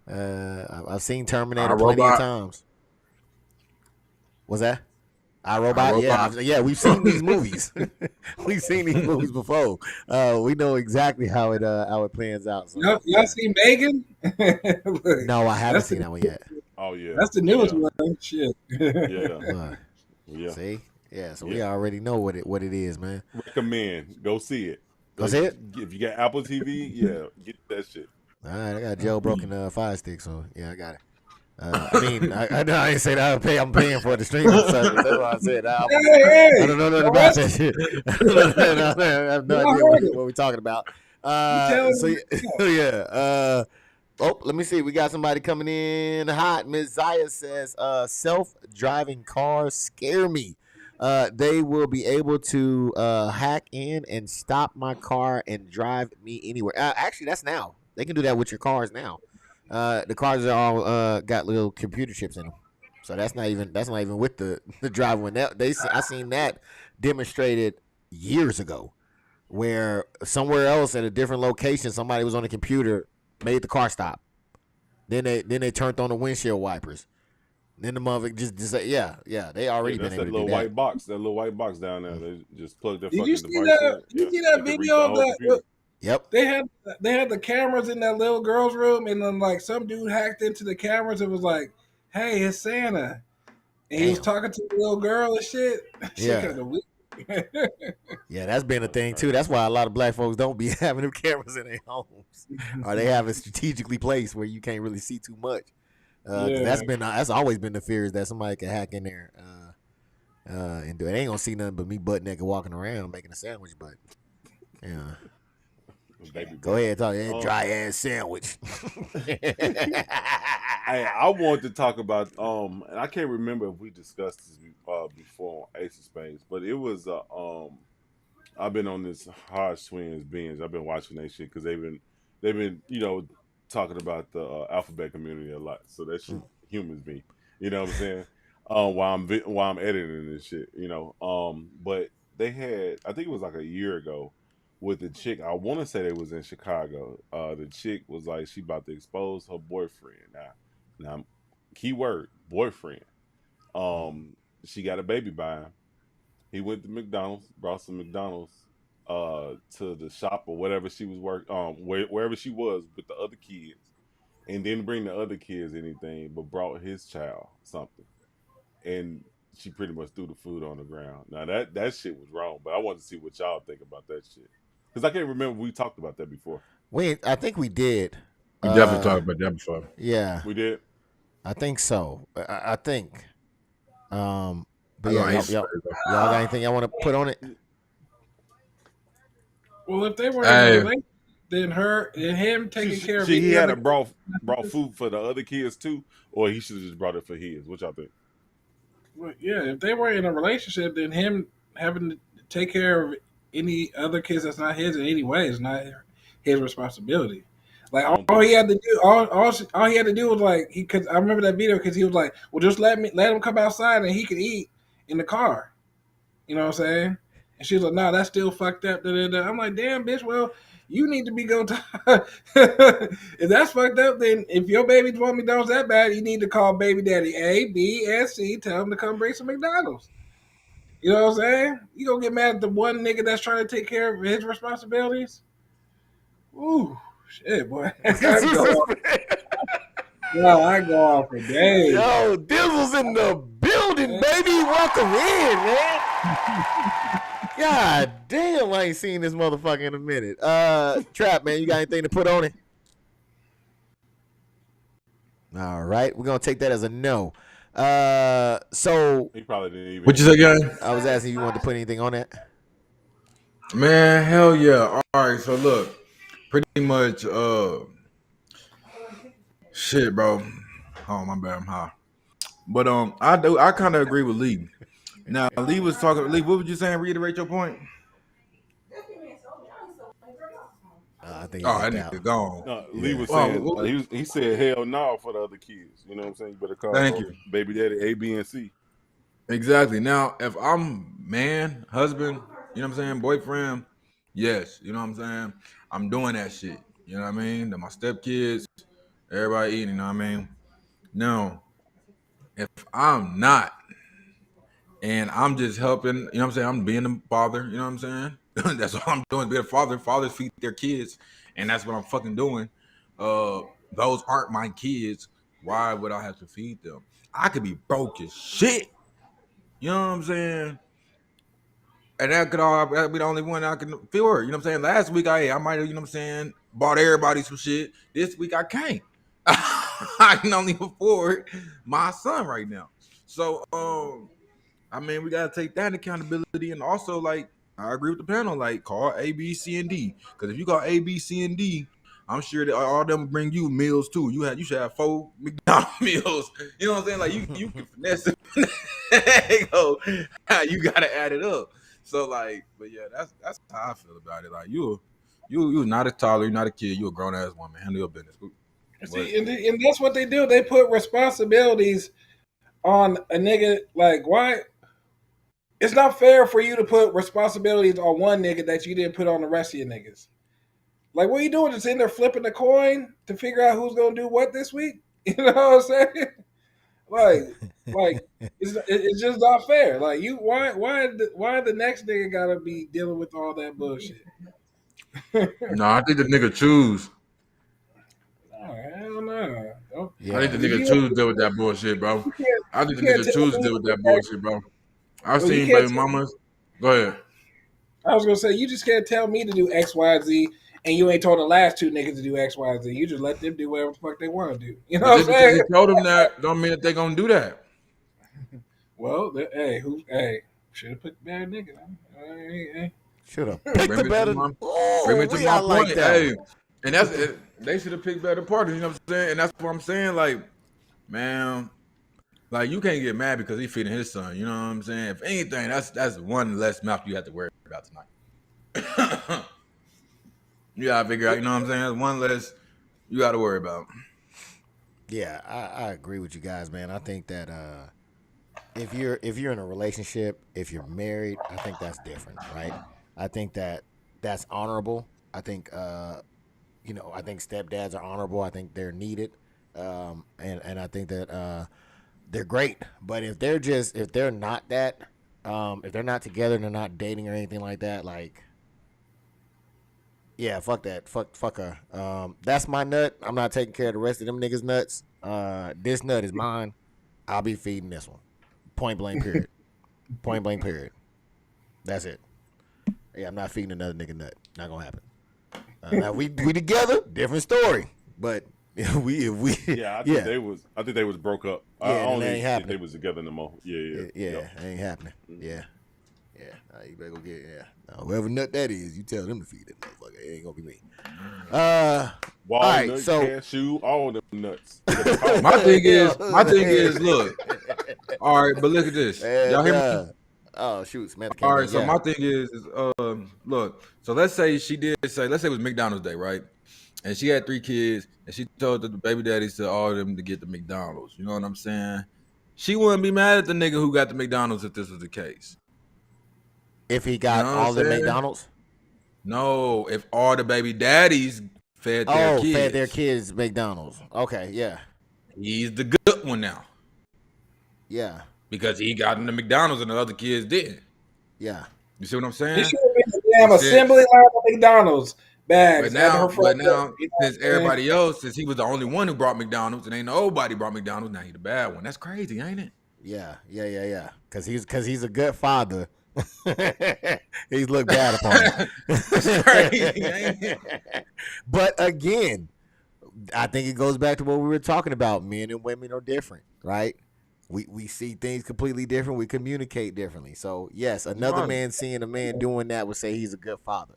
I've seen Terminator plenty of iRobot. times. What's that? iRobot, yeah, iRobot. yeah. We've seen these movies. We've seen these movies before. We know exactly how it plans out. So Y'all yeah. see Megan? Look, No, I haven't that's seen the that one yet. Oh yeah, that's the newest yeah, one. Shit. yeah, Look, yeah, see, yeah. So yeah. we already know what it is, man. Recommend go see it. Go see it. If you got Apple TV, yeah, get that shit. All right, I got a jailbroken Fire Stick, so yeah, I got it. I mean, I didn't say that I'm paying for the streaming service. That's why I said I Hey, don't know nothing don't about listen. that shit. I have no Y'all idea heard it. what we're talking about. You telling So me? yeah. Let me see. We got somebody coming in hot. Ms. Zaya says, self-driving cars scare me. They will be able to hack in and stop my car and drive me anywhere. Actually, that's now. They can do that with your cars now. The cars are all got little computer chips in them, so that's not even with the driver. When I seen that demonstrated years ago, where somewhere else at a different location, somebody was on the computer, made the car stop. Then they turned on the windshield wipers. Then the motherfucker just say, yeah, they already Yeah, been that's able that to do little that. white box. That little white box down there. They just plug their Did you fucking see device in. that? Yeah, You see that it can reach the video of whole computer. that? Yep. They had the cameras in that little girl's room, and then like some dude hacked into the cameras and was like, "Hey, it's Santa," and he was Damn. talking to the little girl and shit. Shit Yeah. kind of weird. Yeah, that's been a That's thing too. crazy. That's why a lot of black folks don't be having them cameras in their homes, or they have it strategically placed where you can't really see too much. 'Cause Yeah, that's always been the fear is that somebody could hack in there and do it. They ain't gonna see nothing but me butt naked walking around making a sandwich. But yeah, Baby go bird. ahead, talk that dry ass sandwich. I wanted to talk about and I can't remember if we discussed this before on Ace of Spades, but it was I've been on this Hodge Twins binge. I've been watching that shit because they've been talking about the alphabet community a lot. So that shit humans me. You know what I'm saying? While I'm editing this shit. But they had I think it was like a year ago with the chick. I want to say they was in Chicago. The chick was like she about to expose her boyfriend. Now, keyword boyfriend. She got a baby by him. He went to McDonald's, brought some McDonald's to the shop or whatever she was wherever she was with the other kids, and didn't bring the other kids anything, but brought his child something, and she pretty much threw the food on the ground. Now that shit was wrong, but I wanted to see what y'all think about that shit because I can't remember we talked about that before. I think we did. We definitely talked about that before. Yeah, We did. I think so. I think. But I know yeah, Ace y'all got anything y'all want to put on it? well, if they were in a Hey, relationship, then her and him taking care of He any had other. brought food for the other kids too, or he should have just brought it for his. What y'all think? Well, yeah, if they were in a relationship, then him having to take care of any other kids that's not his in any way is not his responsibility. Like I don't all think he so. had to do, all he had to do was like he could. I remember that video because he was like, "Well, just let him come outside and he could eat in the car." You know what I'm saying? And she was like, "No, that's still fucked up." Da, da, da. I'm like, "Damn, bitch. Well, you need to be go to if that's fucked up, then if your baby want McDonald's that bad, you need to call baby daddy A, B, and C, tell him to come bring some McDonald's. You know what I'm saying? You gonna get mad at the one nigga that's trying to take care of his responsibilities? Ooh, shit, boy. I go on for days. Yo, Dizzle's in the building, baby. Welcome in, man. God damn, I ain't seen this motherfucker in a minute. Trap, man, you got anything to put on it? All right, we're gonna take that as a no. So He probably didn't even. what you say, guy? I was asking if you wanted to put anything on that. Man, hell yeah. All right, so look, pretty much, shit, bro. Oh my bad, I'm high. But I kind of agree with Lee. Now, Lee was talking. Lee, what were you saying? Reiterate your point. I think he Oh, that dipped out. nigga gone. Lee Yeah. was Well, saying he said hell no for the other kids. You know what I'm saying? You better call Thank you. baby daddy A, B, and C. Exactly. Now, if I'm man, husband, you know what I'm saying, boyfriend, Yes, you know what I'm saying? I'm doing that shit. You know what I mean? That my stepkids, everybody eating, you know what I mean? Now, if I'm not, and I'm just helping, you know what I'm saying? I'm being a father, you know what I'm saying? That's what I'm doing, being a father. Fathers feed their kids, and that's what I'm fucking doing. Those aren't my kids. Why would I have to feed them? I could be broke as shit. You know what I'm saying? And that'd be the only one I can feel her. You know what I'm saying? Last week I might have, you know what I'm saying, bought everybody some shit. This week I can't. I can only afford my son right now. So I mean, we gotta take that accountability, and also like I agree with the panel, like call A, B, C, and D. Because if you got A, B, C, and D, I'm sure that all of them bring you meals too. You should have 4 McDonald's meals. You know what I'm saying? Like you can finesse it. You gotta add it up. So like, but yeah, that's how I feel about it. Like you not a toddler, you're not a kid, you a grown ass woman. Handle your business. See, and that's what they do. They put responsibilities on a nigga. Like, why? It's not fair for you to put responsibilities on one nigga that you didn't put on the rest of your niggas. Like, what are you doing? Just in there flipping the coin to figure out who's gonna do what this week? You know what I'm saying? Like it's just not fair. Like, you why the next nigga gotta be dealing with all that bullshit? No, I think the nigga choose. Hell no. I think the nigga choose to deal with that bullshit, bro. I think the nigga choose to deal with that bullshit, bro. I've seen baby mamas. Go ahead. I was gonna say, you just can't tell me to do X, Y, Z, and you ain't told the last 2 niggas to do X, Y, Z. You just let them do whatever the fuck they want to do. You know what I'm saying? Because you told them that, don't mean that they gonna do that. Well, hey, should have put the bad nigga. Hey. Should have picked the better. Bring me to my point. Like hey, and that's it. They should have picked better partners. You know what I'm saying? And that's what I'm saying. Like, man, like you can't get mad because he's feeding his son. You know what I'm saying? If anything, that's one less mouth you have to worry about tonight. You gotta figure out. You know what I'm saying? That's one less you got to worry about. Yeah, I agree with you guys, man. I think that if you're in a relationship, if you're married, I think that's different, right? I think that's honorable. I think I think stepdads are honorable. I think they're needed, and I think that they're great. But if they're not that, if they're not together and they're not dating or anything like that, like, yeah, fuck that, fuck her. That's my nut. I'm not taking care of the rest of them niggas' nuts. This nut is mine. I'll be feeding this one. Point blank period. Point blank period. That's it. Yeah, I'm not feeding another nigga nut. Not gonna happen. Now we together, different story. But if we I think they was broke up. Yeah, I don't ain't think they was together no more. Yeah. It ain't happening. Yeah. You better go get whoever nut that is, you tell them to feed it, motherfucker. It ain't gonna be me. Walnut, right, so cashew, all them nuts. my thing is, look. All right, but look at this. Y'all hear me? Oh shoot, Samantha. All right, so my thing is look. So let's say it was McDonald's Day, right? And she had 3 kids, and she told the baby daddies to all of them to get the McDonald's. You know what I'm saying? She wouldn't be mad at the nigga who got the McDonald's if this was the case. If he got all the McDonald's? No, if all the baby daddies fed their kids McDonald's. Okay, yeah. He's the good one now. Yeah. Because he got in the McDonald's and the other kids didn't. Yeah. You see what I'm saying? He should have been a damn assembly line of McDonald's bags. But now, since everybody else, since he was the only one who brought McDonald's and ain't nobody brought McDonald's, now he the bad one. That's crazy, ain't it? Yeah. Because he's a good father. He's looked bad upon him. That's crazy, ain't it? But again, I think it goes back to what we were talking about. Men and women are different, right? We see things completely different. We communicate differently. So yes, another man seeing a man doing that would say he's a good father.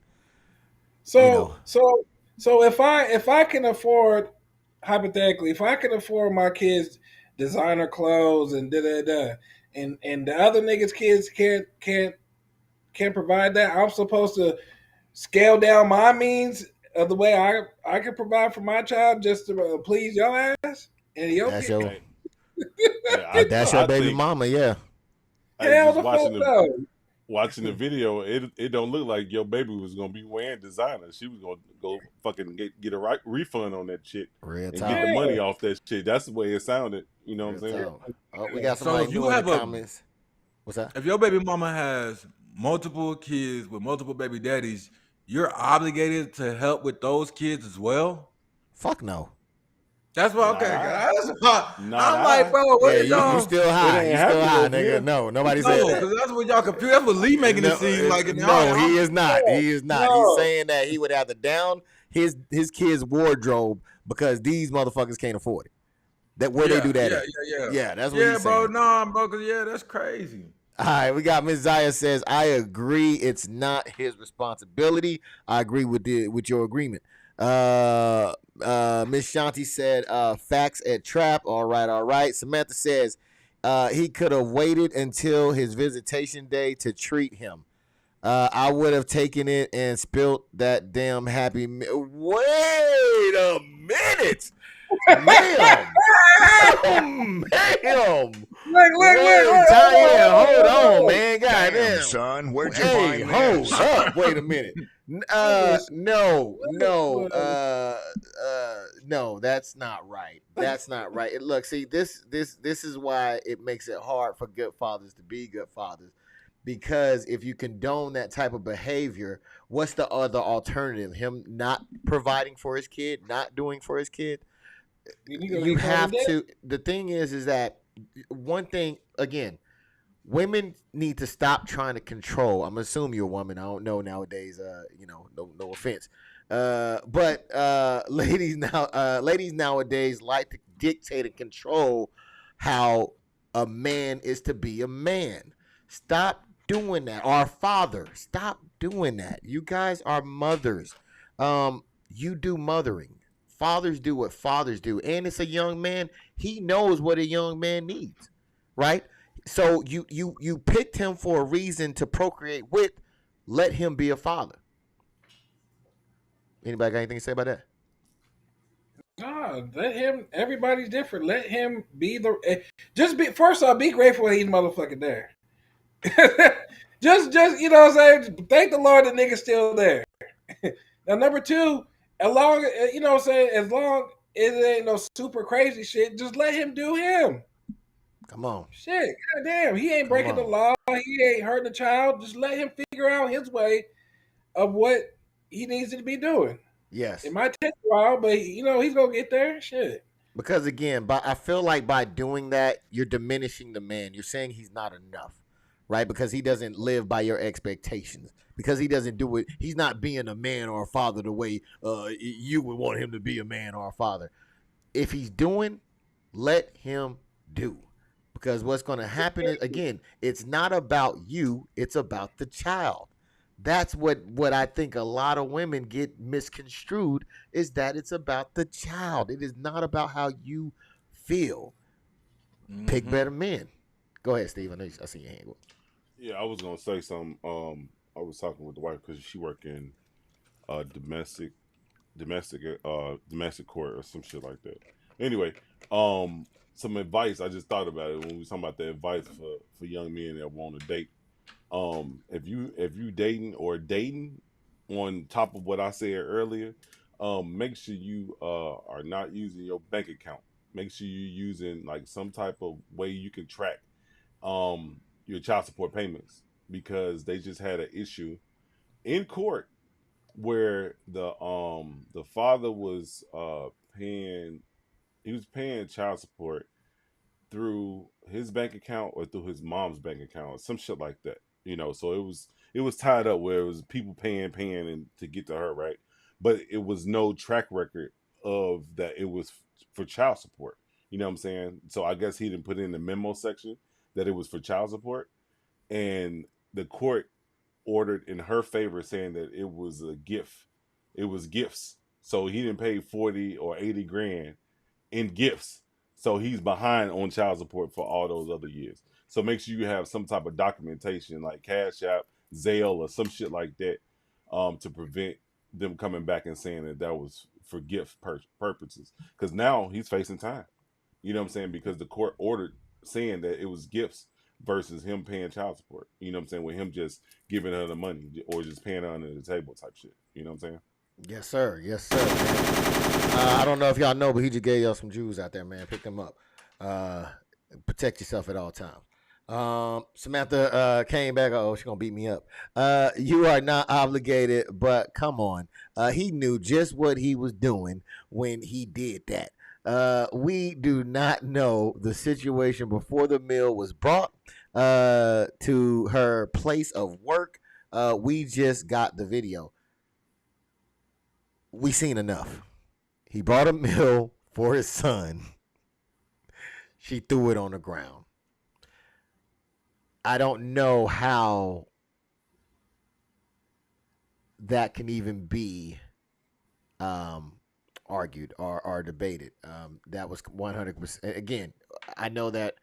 So if I can afford, hypothetically, if I can afford my kids designer clothes and and the other niggas' kids can't provide that, I'm supposed to scale down my means of the way I can provide for my child just to please your ass? And that's your baby mama, yeah. Hell the fuck no. watching the video, it don't look like your baby was gonna be wearing designer. She was gonna go fucking get a refund on that shit Real and get the talk. money off that shit. That's the way it sounded. You know what Real I'm saying? talk. Oh, we got So somebody if you new in the have a, comments. What's that? if your baby mama has multiple kids with multiple baby daddies, you're obligated to help with those kids as well. Fuck no. That's why. Not Okay, I. guys. Not I'm like, I. bro, what Yeah, is you y'all? still It high. ain't You still happening high, over nigga. here. No, nobody said No, that. because that's what y'all confused. That's what Lee making it seem like. And No, he I'm is not. He is not. He's No. saying that he would have to down his kid's wardrobe because these motherfuckers can't afford it. That where they do that at. Yeah, that's what he's bro. saying. Nah, bro. Cause that's crazy. All right, we got Miss Zaya says, I agree. It's not his responsibility. I agree with your agreement. Miss Shanti said, facts at trap. All right. Samantha says, he could have waited until his visitation day to treat him. I would have taken it and spilt that damn happy. Wait a minute, ma'am. Ma'am. Look. Diane, hold on, man. God damn. Son, where'd you Hey, find hold this? up. Wait a minute. No, that's not right. That's not right. And look, see, this is why it makes it hard for good fathers to be good fathers. Because if you condone that type of behavior, what's the other alternative? Him not providing for his kid, not doing for his kid? You have to. The thing is that one thing, again, women need to stop trying to control. I'm assuming you're a woman. I don't know nowadays. No offense. But ladies nowadays like to dictate and control how a man is to be a man. Stop doing that. Our father, stop doing that. You guys are mothers. You do mothering. Fathers do what fathers do, and it's a young man. He knows what a young man needs, right? So you picked him for a reason to procreate with. Let him be a father. Anybody got anything to say about that? No, let him. Everybody's different. Let him be First off, be grateful he's motherfucking there. just you know what I'm saying. Thank the Lord the nigga's still there. Now, number two, as long as long as it ain't no super crazy shit, just let him do him. Come on. Shit, goddamn, he ain't breaking the law. He ain't hurting the child. Just let him figure out his way of what he needs to be doing. Yes. It might take a while, but he's gonna get there. Shit. Because again, I feel like by doing that, you're diminishing the man. You're saying he's not enough, right? Because he doesn't live by your expectations. Because he doesn't do it. He's not being a man or a father the way you would want him to be a man or a father. If he's doing, let him do. Because what's going to happen is, again, it's not about you. It's about the child. That's what I think a lot of women get misconstrued, is that it's about the child. It is not about how you feel. Mm-hmm. Pick better men. Go ahead, Steve. I see your hand. Yeah, I was gonna say something. I was talking with the wife because she work in domestic court or some shit like that. Anyway, some advice. I just thought about it when we was talking about the advice for young men that want to date. If you dating on top of what I said earlier, make sure you are not using your bank account. Make sure you're using like some type of way you can track your child support payments, because they just had an issue in court where the father was paying child support through his bank account or through his mom's bank account or some shit like that. So it was tied up where it was people paying and to get to her, right? But it was no track record of that it was for child support. You know what I'm saying? So I guess he didn't put in the memo section that it was for child support, and the court ordered in her favor, saying that it was a gift. It was gifts. So he didn't pay 40 or 80 grand in gifts. So he's behind on child support for all those other years. So make sure you have some type of documentation like Cash App, Zelle, or some shit like that, to prevent them coming back and saying that was for gift purposes. Because now he's facing time. You know what I'm saying? Because the court ordered saying that it was gifts. versus him paying child support. You know what I'm saying? With him just giving her the money or just paying her under the table type shit. You know what I'm saying? Yes, sir. Yes, sir. I don't know if y'all know, but he just gave y'all some Jews out there, man. Pick them up. Protect yourself at all times. Samantha came back. Oh, she's gonna beat me up. You are not obligated, but come on. He knew just what he was doing when he did that. We do not know the situation before the meal was brought to her place of work. We just got the video. We seen enough. He brought a meal for his son. She threw it on the ground. I don't know how that can even be argued or debated. That was 100%. Again, I know that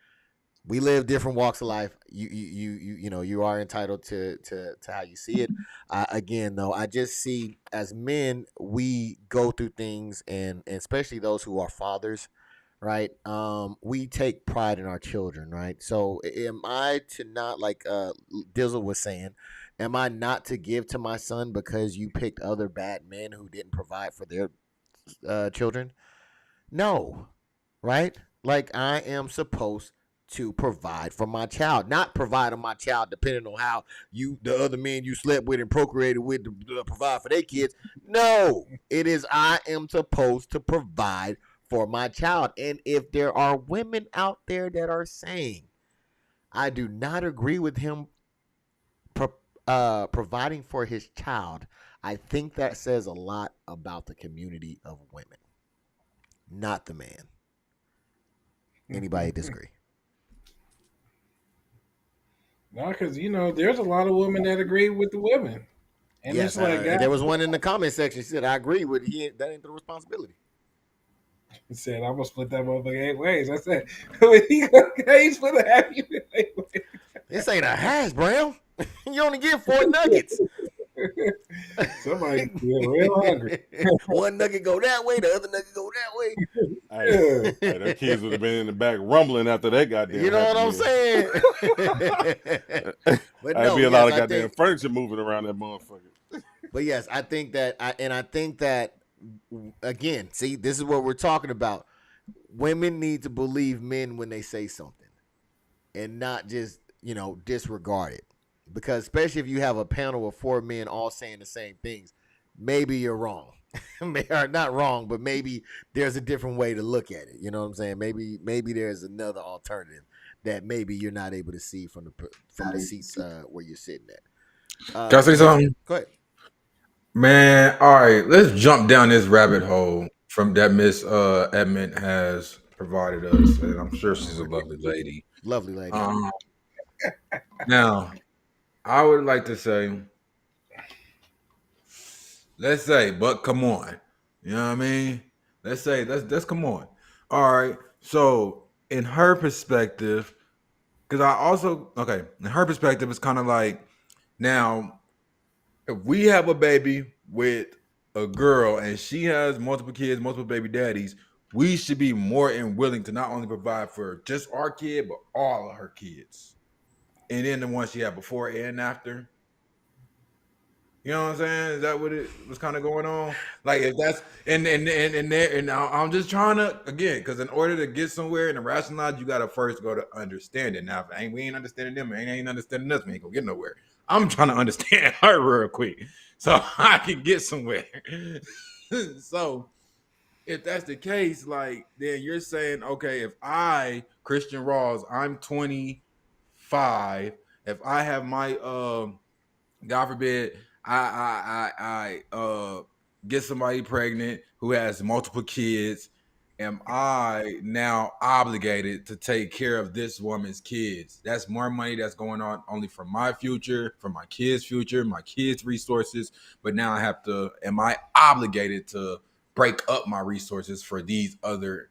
we live different walks of life. You know, you are entitled to how you see it. Again, though, I just see as men we go through things, and especially those who are fathers, right? We take pride in our children, right? So, am I to not, like Dizzle was saying, am I not to give to my son because you picked other bad men who didn't provide for their children? No, right? Like, I am supposed to provide for my child, not provide on my child depending on how the other men you slept with and procreated with to provide for their kids. No, it is I am supposed to provide for my child. And if there are women out there that are saying, I do not agree with him providing for his child, I think that says a lot about the community of women, not the man. Anybody disagree? No, because there's a lot of women that agree with the women, and Yes, it's like there was one in the comment section. She said, "I agree with that ain't the responsibility." he said, "I'm gonna split that motherfucker 8 ways." I said, "He split a happy 8 ways." This ain't a hash brown. You only get 4 nuggets. Somebody feel real hungry. One nugget go that way, the other nugget go that way. Hey, their kids would have been in the back rumbling after that goddamn. You know what I'm saying? But There'd be a lot of goddamn furniture moving around that motherfucker. But yes, I think that, again, see, this is what we're talking about. Women need to believe men when they say something, and not just disregard it. Because especially if you have a panel of 4 men all saying the same things, maybe you're wrong. Or not wrong, but maybe there's a different way to look at it. You know what I'm saying? Maybe there's another alternative that maybe you're not able to see from the seats where you're sitting at. Can I say something? Go ahead. Man, all right, let's jump down this rabbit hole from that Miss Edmund has provided us, and I'm sure she's a lovely lady. Lovely lady. Now, I would like to say, let's say, but come on, you know what I mean? Let's come on. All right, so in her perspective, because in her perspective, it's kind of like, now, if we have a baby with a girl and she has multiple kids, multiple baby daddies, we should be more than willing to not only provide for just our kid, but all of her kids. And then the ones she had before and after. You know what I'm saying? Is that what it was kind of going on? Like, if that's and I'm just trying to, again, because in order to get somewhere and to rationalize, you gotta first go to understand it. Now, if we ain't understanding them, ain't understanding us, we ain't gonna get nowhere. I'm trying to understand her real quick so I can get somewhere. So if that's the case, like, then you're saying, okay, if Christian Rawls, I'm 25, if I have my God forbid, I get somebody pregnant who has multiple kids, am I now obligated to take care of this woman's kids? That's more money that's going on only for my future, for my kids' future, my kids' resources. But now am I obligated to break up my resources for these other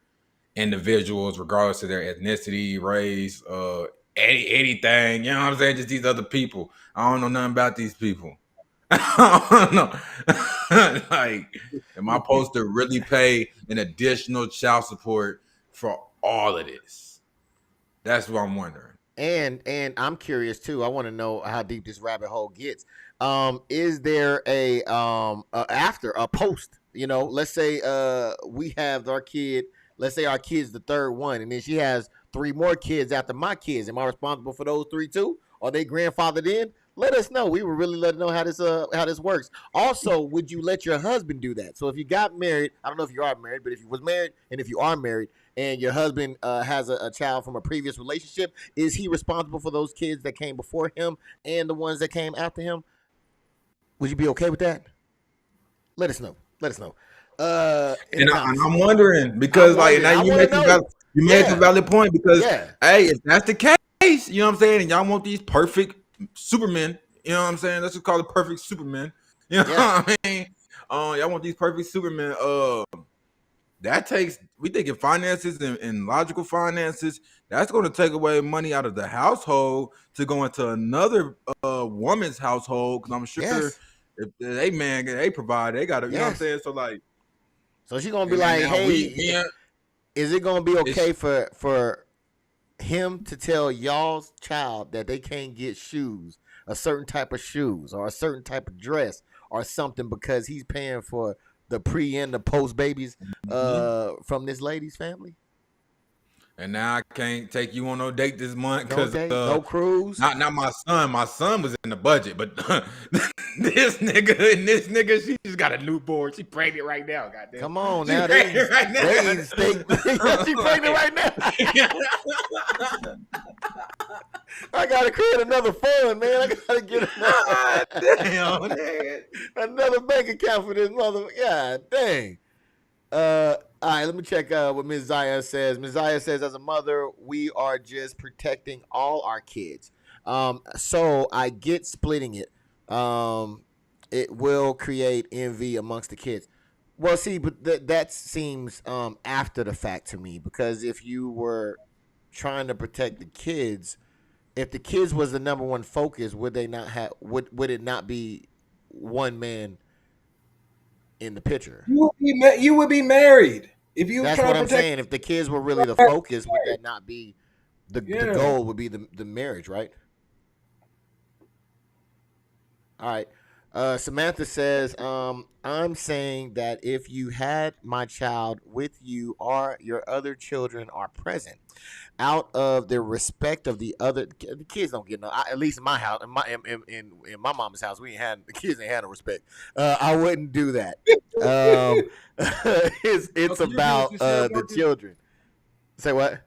individuals, regardless of their ethnicity, race, anything, you know what I'm saying? Just these other people. I don't know nothing about these people. I don't know. Like, am I supposed to really pay an additional child support for all of this? That's what I'm wondering. And I'm curious too. I want to know how deep this rabbit hole gets. Is there a after a post? You know, let's say we have our kid. Let's say our kid's the third one, and then she has three more kids after my kids. Am I responsible for those three too? Are they grandfathered in? Let us know. We would really let know how this works. Also, would you let your husband do that? So if you got married, I don't know if you are married, but if you was married and if you are married and your husband has a child from a previous relationship, is he responsible for those kids that came before him and the ones that came after him? Would you be okay with that? Let us know. Let us know. And I'm wondering because now you make a valid point because hey, if that's the case, you know what I'm saying, and y'all want these perfect Supermen, you know what I'm saying? Let's just call it perfect Supermen. You know what I mean? Y'all want these perfect Supermen. That takes, we thinking finances and logical finances. That's going to take away money out of the household to go into another woman's household. Because I'm sure if they provide, they got to, you know what I'm saying? So like, so she's gonna be like, hey, is it gonna be okay for him to tell y'all's child that they can't get shoes, a certain type of shoes, or a certain type of dress, or something because he's paying for the pre and the post babies from this lady's family? And now I can't take you on no date this month because no cruise. Not my son. My son was in the budget, but this nigga, she just got a newborn. She pregnant right now. Goddamn. Come on now, they eating steak. She pregnant right now. I gotta create another fund, man. I gotta get another bank account for this mother. God dang. All right, let me check what Ms. Zaya says. Ms. Zaya says, as a mother, we are just protecting all our kids. So I get splitting it. It will create envy amongst the kids. Well, see, but that seems after the fact to me, because if you were trying to protect the kids, if the kids was the number one focus, would they not have? Would it not be one man in the picture? You would be married if you. That's what I'm saying. If the kids were really the focus, would that not be the goal? Would be the marriage, right? All right. Samantha says, I'm saying that if you had my child with you or your other children are present, out of the respect of the other, the kids don't get no. At least in my house, in my mama's house, the kids ain't had no respect. I wouldn't do that. It's about the children. Say what?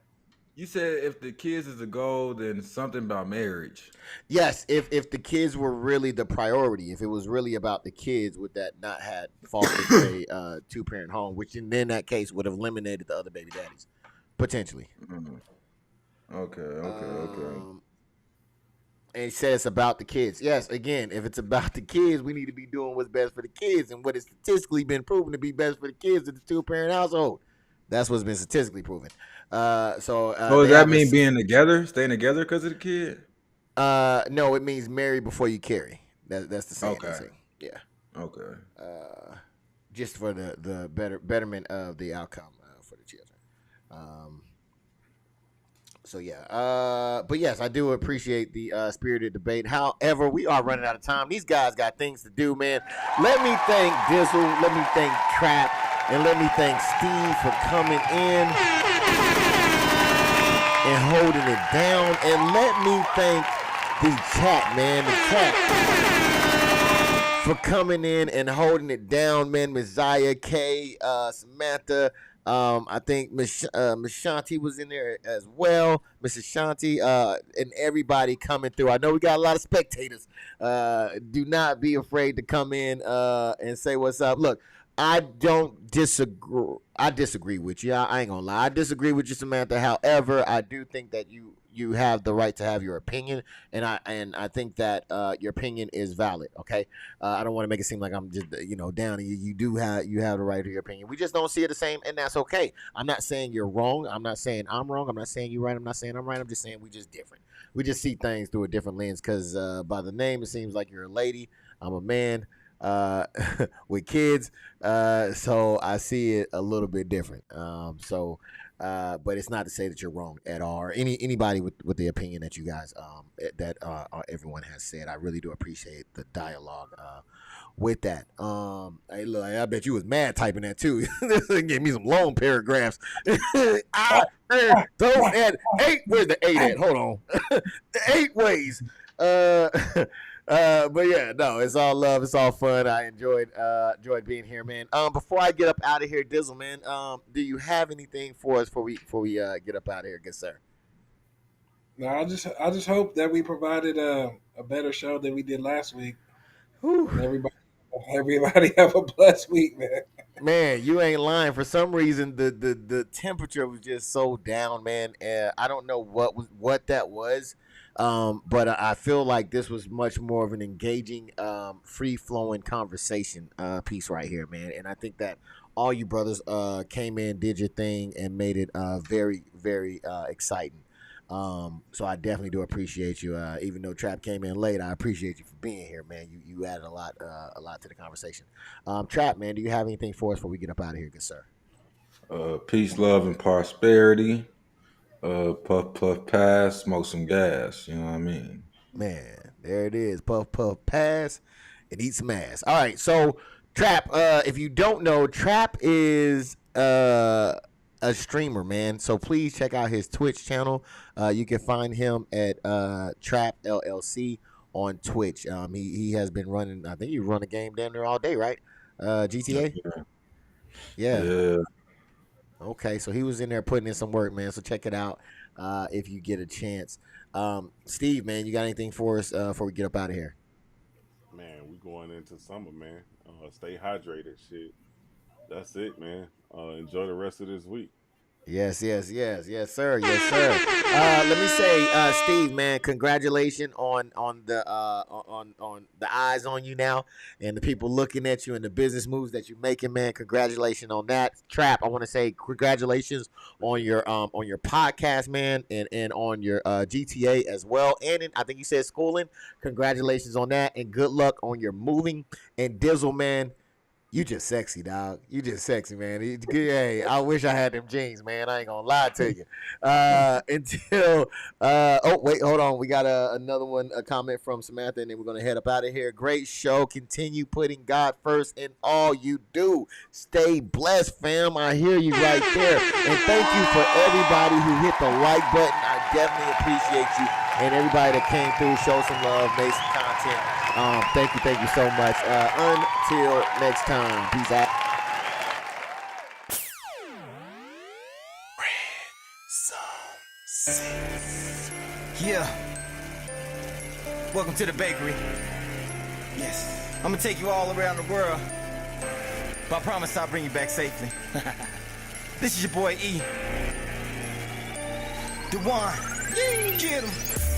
You said if the kids is the goal, then something about marriage. Yes, if the kids were really the priority, if it was really about the kids, would that not have fostered a two-parent home, which in that case would have eliminated the other baby daddies, potentially. Mm-hmm. Okay. And he says about the kids. Yes, again, if it's about the kids, we need to be doing what's best for the kids, and what is statistically been proven to be best for the kids is the two-parent household. That's what's been statistically proven. So does that mean being together, staying together because of the kid? No, it means marry before you carry. That's the same thing. Yeah. Okay. Just for the betterment of the outcome for the children. So yeah. But yes, I do appreciate the spirited debate. However, we are running out of time. These guys got things to do, man. Let me thank Dizzle. Let me thank Trap. And let me thank Steve for coming in and holding it down. And let me thank the chat, man. The chat for coming in and holding it down, man. Messiah, K, Samantha. I think Miss Shanti was in there as well. Mrs. Shanti, and everybody coming through. I know we got a lot of spectators. Do not be afraid to come in and say what's up. Look, I don't disagree. I disagree with you. I ain't gonna lie. I disagree with you, Samantha. However, I do think that you have the right to have your opinion, and I think that your opinion is valid. Okay, I don't want to make it seem like I'm just down. You have the right to your opinion. We just don't see it the same, and that's okay. I'm not saying you're wrong. I'm not saying I'm wrong. I'm not saying you're right. I'm not saying I'm right. I'm just saying we just different. We just see things through a different lens. Because by the name, it seems like you're a lady. I'm a man. With kids, so I see it a little bit different. So But it's not to say that you're wrong at all, or anybody with the opinion that you guys that everyone has said. I really do appreciate the dialogue with that. Hey, look, I bet you was mad typing that too. This thing gave me some long paragraphs. Those at 8. Where's the 8 at? Hold on. The 8 ways. But yeah, no, it's all love, it's all fun. I enjoyed being here, man. Before I get up out of here, Dizzle, man, do you have anything for us before we get up out of here, good sir? No, I just hope that we provided a better show than we did last week. Everybody have a blessed week, man. Man, you ain't lying. For some reason, the temperature was just so down, man. I don't know what that was. But I feel like this was much more of an engaging, free-flowing conversation piece right here, man. And I think that all you brothers came in, did your thing, and made it very, very exciting. So I definitely do appreciate you. Even though Trap came in late, I appreciate you for being here, man. You added a lot to the conversation. Trap, man, do you have anything for us before we get up out of here, good sir? Peace, love, and prosperity. Puff, puff, pass, smoke some gas. You know what I mean? Man, there it is. Puff, puff, pass, and eat some ass. All right, so Trap, if you don't know, Trap is a streamer, man. So please check out his Twitch channel. You can find him at Trap LLC on Twitch. He has been running, I think he run a game down there all day, right? GTA? Yeah. Okay, so he was in there putting in some work, man. So check it out if you get a chance. Steve, man, you got anything for us before we get up out of here? Man, we going into summer, man. Stay hydrated, shit. That's it, man. Enjoy the rest of this week. Yes, sir. Yes, sir. Let me say, Steve, man, congratulations on the eyes on you now, and the people looking at you and the business moves that you're making, man. Congratulations on that. Trap, I want to say congratulations on your podcast, man, and on your GTA as well. And I think you said schooling. Congratulations on that, and good luck on your moving. And Dizzle, man, you just sexy, dog. You just sexy, man. Hey, I wish I had them jeans, man. I ain't gonna lie to you. Wait, hold on. We got another one, a comment from Samantha, and then we're gonna head up out of here. Great show. Continue putting God first in all you do. Stay blessed, fam. I hear you right there. And thank you for everybody who hit the like button. I definitely appreciate you. And everybody that came through, show some love, made some content. Thank you so much. Until next time, peace out. Yeah. Welcome to the bakery. Yes. I'm gonna take you all around the world, but I promise I'll bring you back safely. This is your boy E. Dwan. Get him.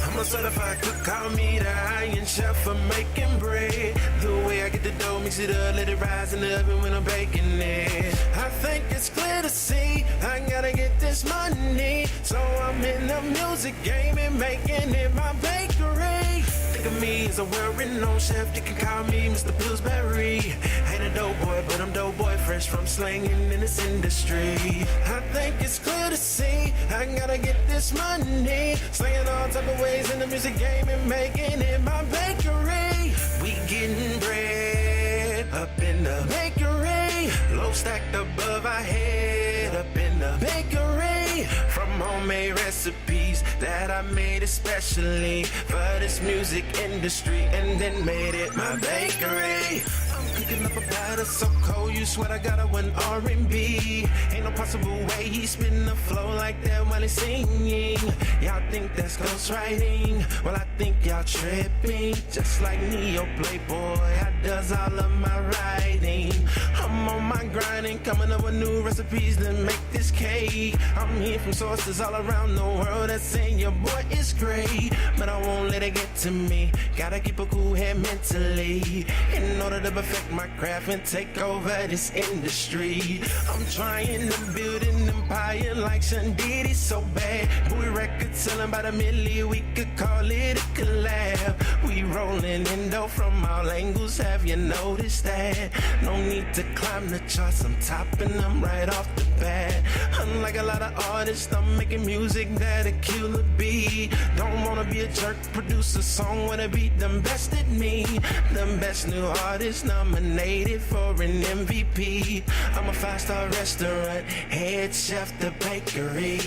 I'm a certified cook, call me the Iron Chef for making bread. The way I get the dough, mix it up, let it rise in the oven when I'm baking it. I think it's clear to see, I gotta get this money. So I'm in the music game and making it my bakery. Think of me as a well-renowned chef, you can call me Mr. Pillsbury. Ain't a dope boy, but I'm dope boy, fresh from slanging in this industry. I think it's clear to see, I gotta get this money. Slanging all type of ways in the music game and making it my bakery. We getting bread up in the bakery. Low stacked above our head up in the bakery. From homemade recipes that I made especially for this music industry, and then made it my bakery. I'm cooking up a batter so cold you sweat I got a one R&B. Ain't no possible way he's spinning the flow like that while he's singing. Y'all think that's ghostwriting? Well, I think y'all tripping. Just like Neo Playboy, I does all of my writing. I'm on my grinding, coming up with new recipes to make this cake. I'm hearing from sources all around the world that saying your boy is great, but I won't let it get to me. Gotta keep a cool head mentally in order to perfect my craft and take over this industry. I'm trying to build an empire empire like Sean Diddy so bad. We record selling by the milli, we could call it a collab. We rolling in dough from all angles, have you noticed that? No need to climb the charts, I'm topping them right off the bat. Unlike a lot of artists, I'm making music that'll kill a beat. Don't wanna be a jerk, produce a song with a beat, them best at me. The best new artist nominated for an MVP. I'm a 5-star restaurant, head chef, the bakery.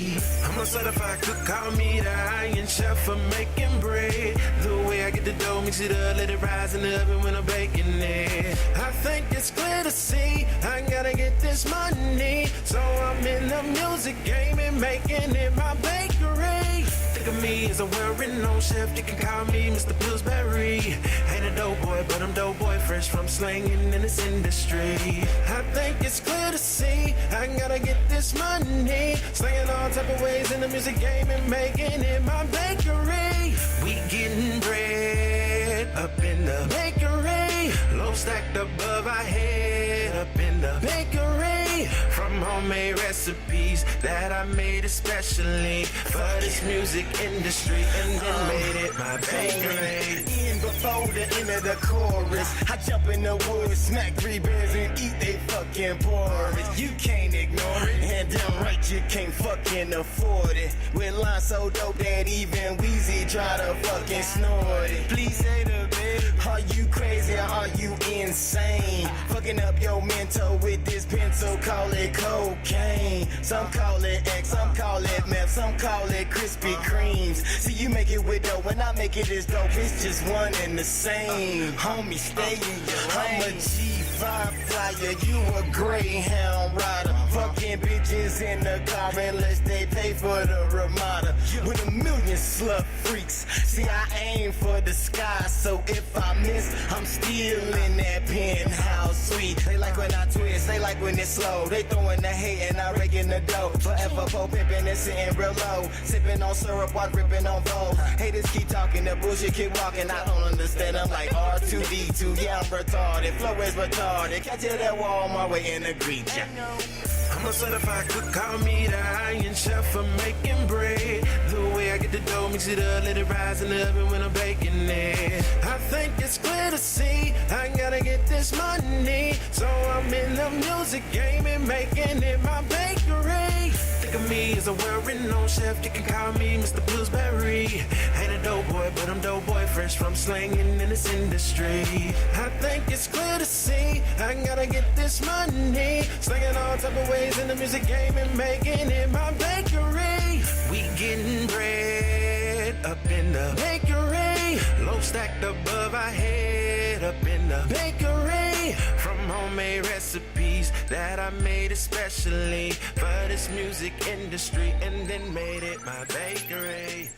I'm a certified cook, call me the Iron Chef for making bread. The way I get the dough, mix it up, let it rise in the oven when I'm baking it. I think it's clear to see, I gotta get this money. So I'm in the music game and making it my bakery. Think of me as a well-renowned chef, you can call me Mr. Pillsbury. Ain't a dope boy, but I'm dope boy, fresh from slanging in this industry. I think it's clear to see, I gotta get this money. Slanging all type of ways in the music game and making it my bakery. We getting bread up in the bakery. Low stacked above our head up in the bakery. From homemade recipes that I made especially for this music industry, and then made it my bakery. In before the end of the chorus, I jump in the woods, smack 3 bears and eat they fucking porridge. You can't ignore it, and damn right you can't fucking afford it. With lines so dope that even Weezy try to fucking snort it. Please say the bit, are you crazy or are you insane? Fucking up your mental with this pencil, call it cocaine. Some call it X, some call it meth, some call it Krispy Kremes. See, you make it with dope, when I make it as dope, it's just one and the same. Homie, stay in your lane. I'm a G5 flyer, you a Greyhound rider. Fucking bitches in the car unless they pay for the Ramada. With a million slut freaks, see I aim for the sky, so if I miss, I'm still in that penthouse suite. They like when I twist, they like when it's slow. They throwing the hate and I raking the dough. Forever po pimpin' and sitting real low, sipping on syrup while ripping on Vogue. Haters keep talking, the bullshit keep walking. I don't understand, I'm like R2D2, yeah I'm retarded. Flow is retarded, catch it at Walmart waiting to greet ya. I'm a certified cook, call me the Iron Chef for making bread. The way I get the dough, mix it up, let it rise in the oven when I'm baking it. I think it's clear to see, I gotta get this money. So I'm in the music game and making it my bakery. Think of me as a well-renowned chef, you can call me Mr. Pillsbury. Ain't a dope boy, but I'm dope boy, fresh from slanging in this industry. I think it's clear to see, I gotta get this money. Slanging all type of ways in the music game and making it my bakery. We getting bread up in the bakery. Low stacked above our head up in the bakery. From homemade recipes that I made especially for this music industry, and then made it my bakery.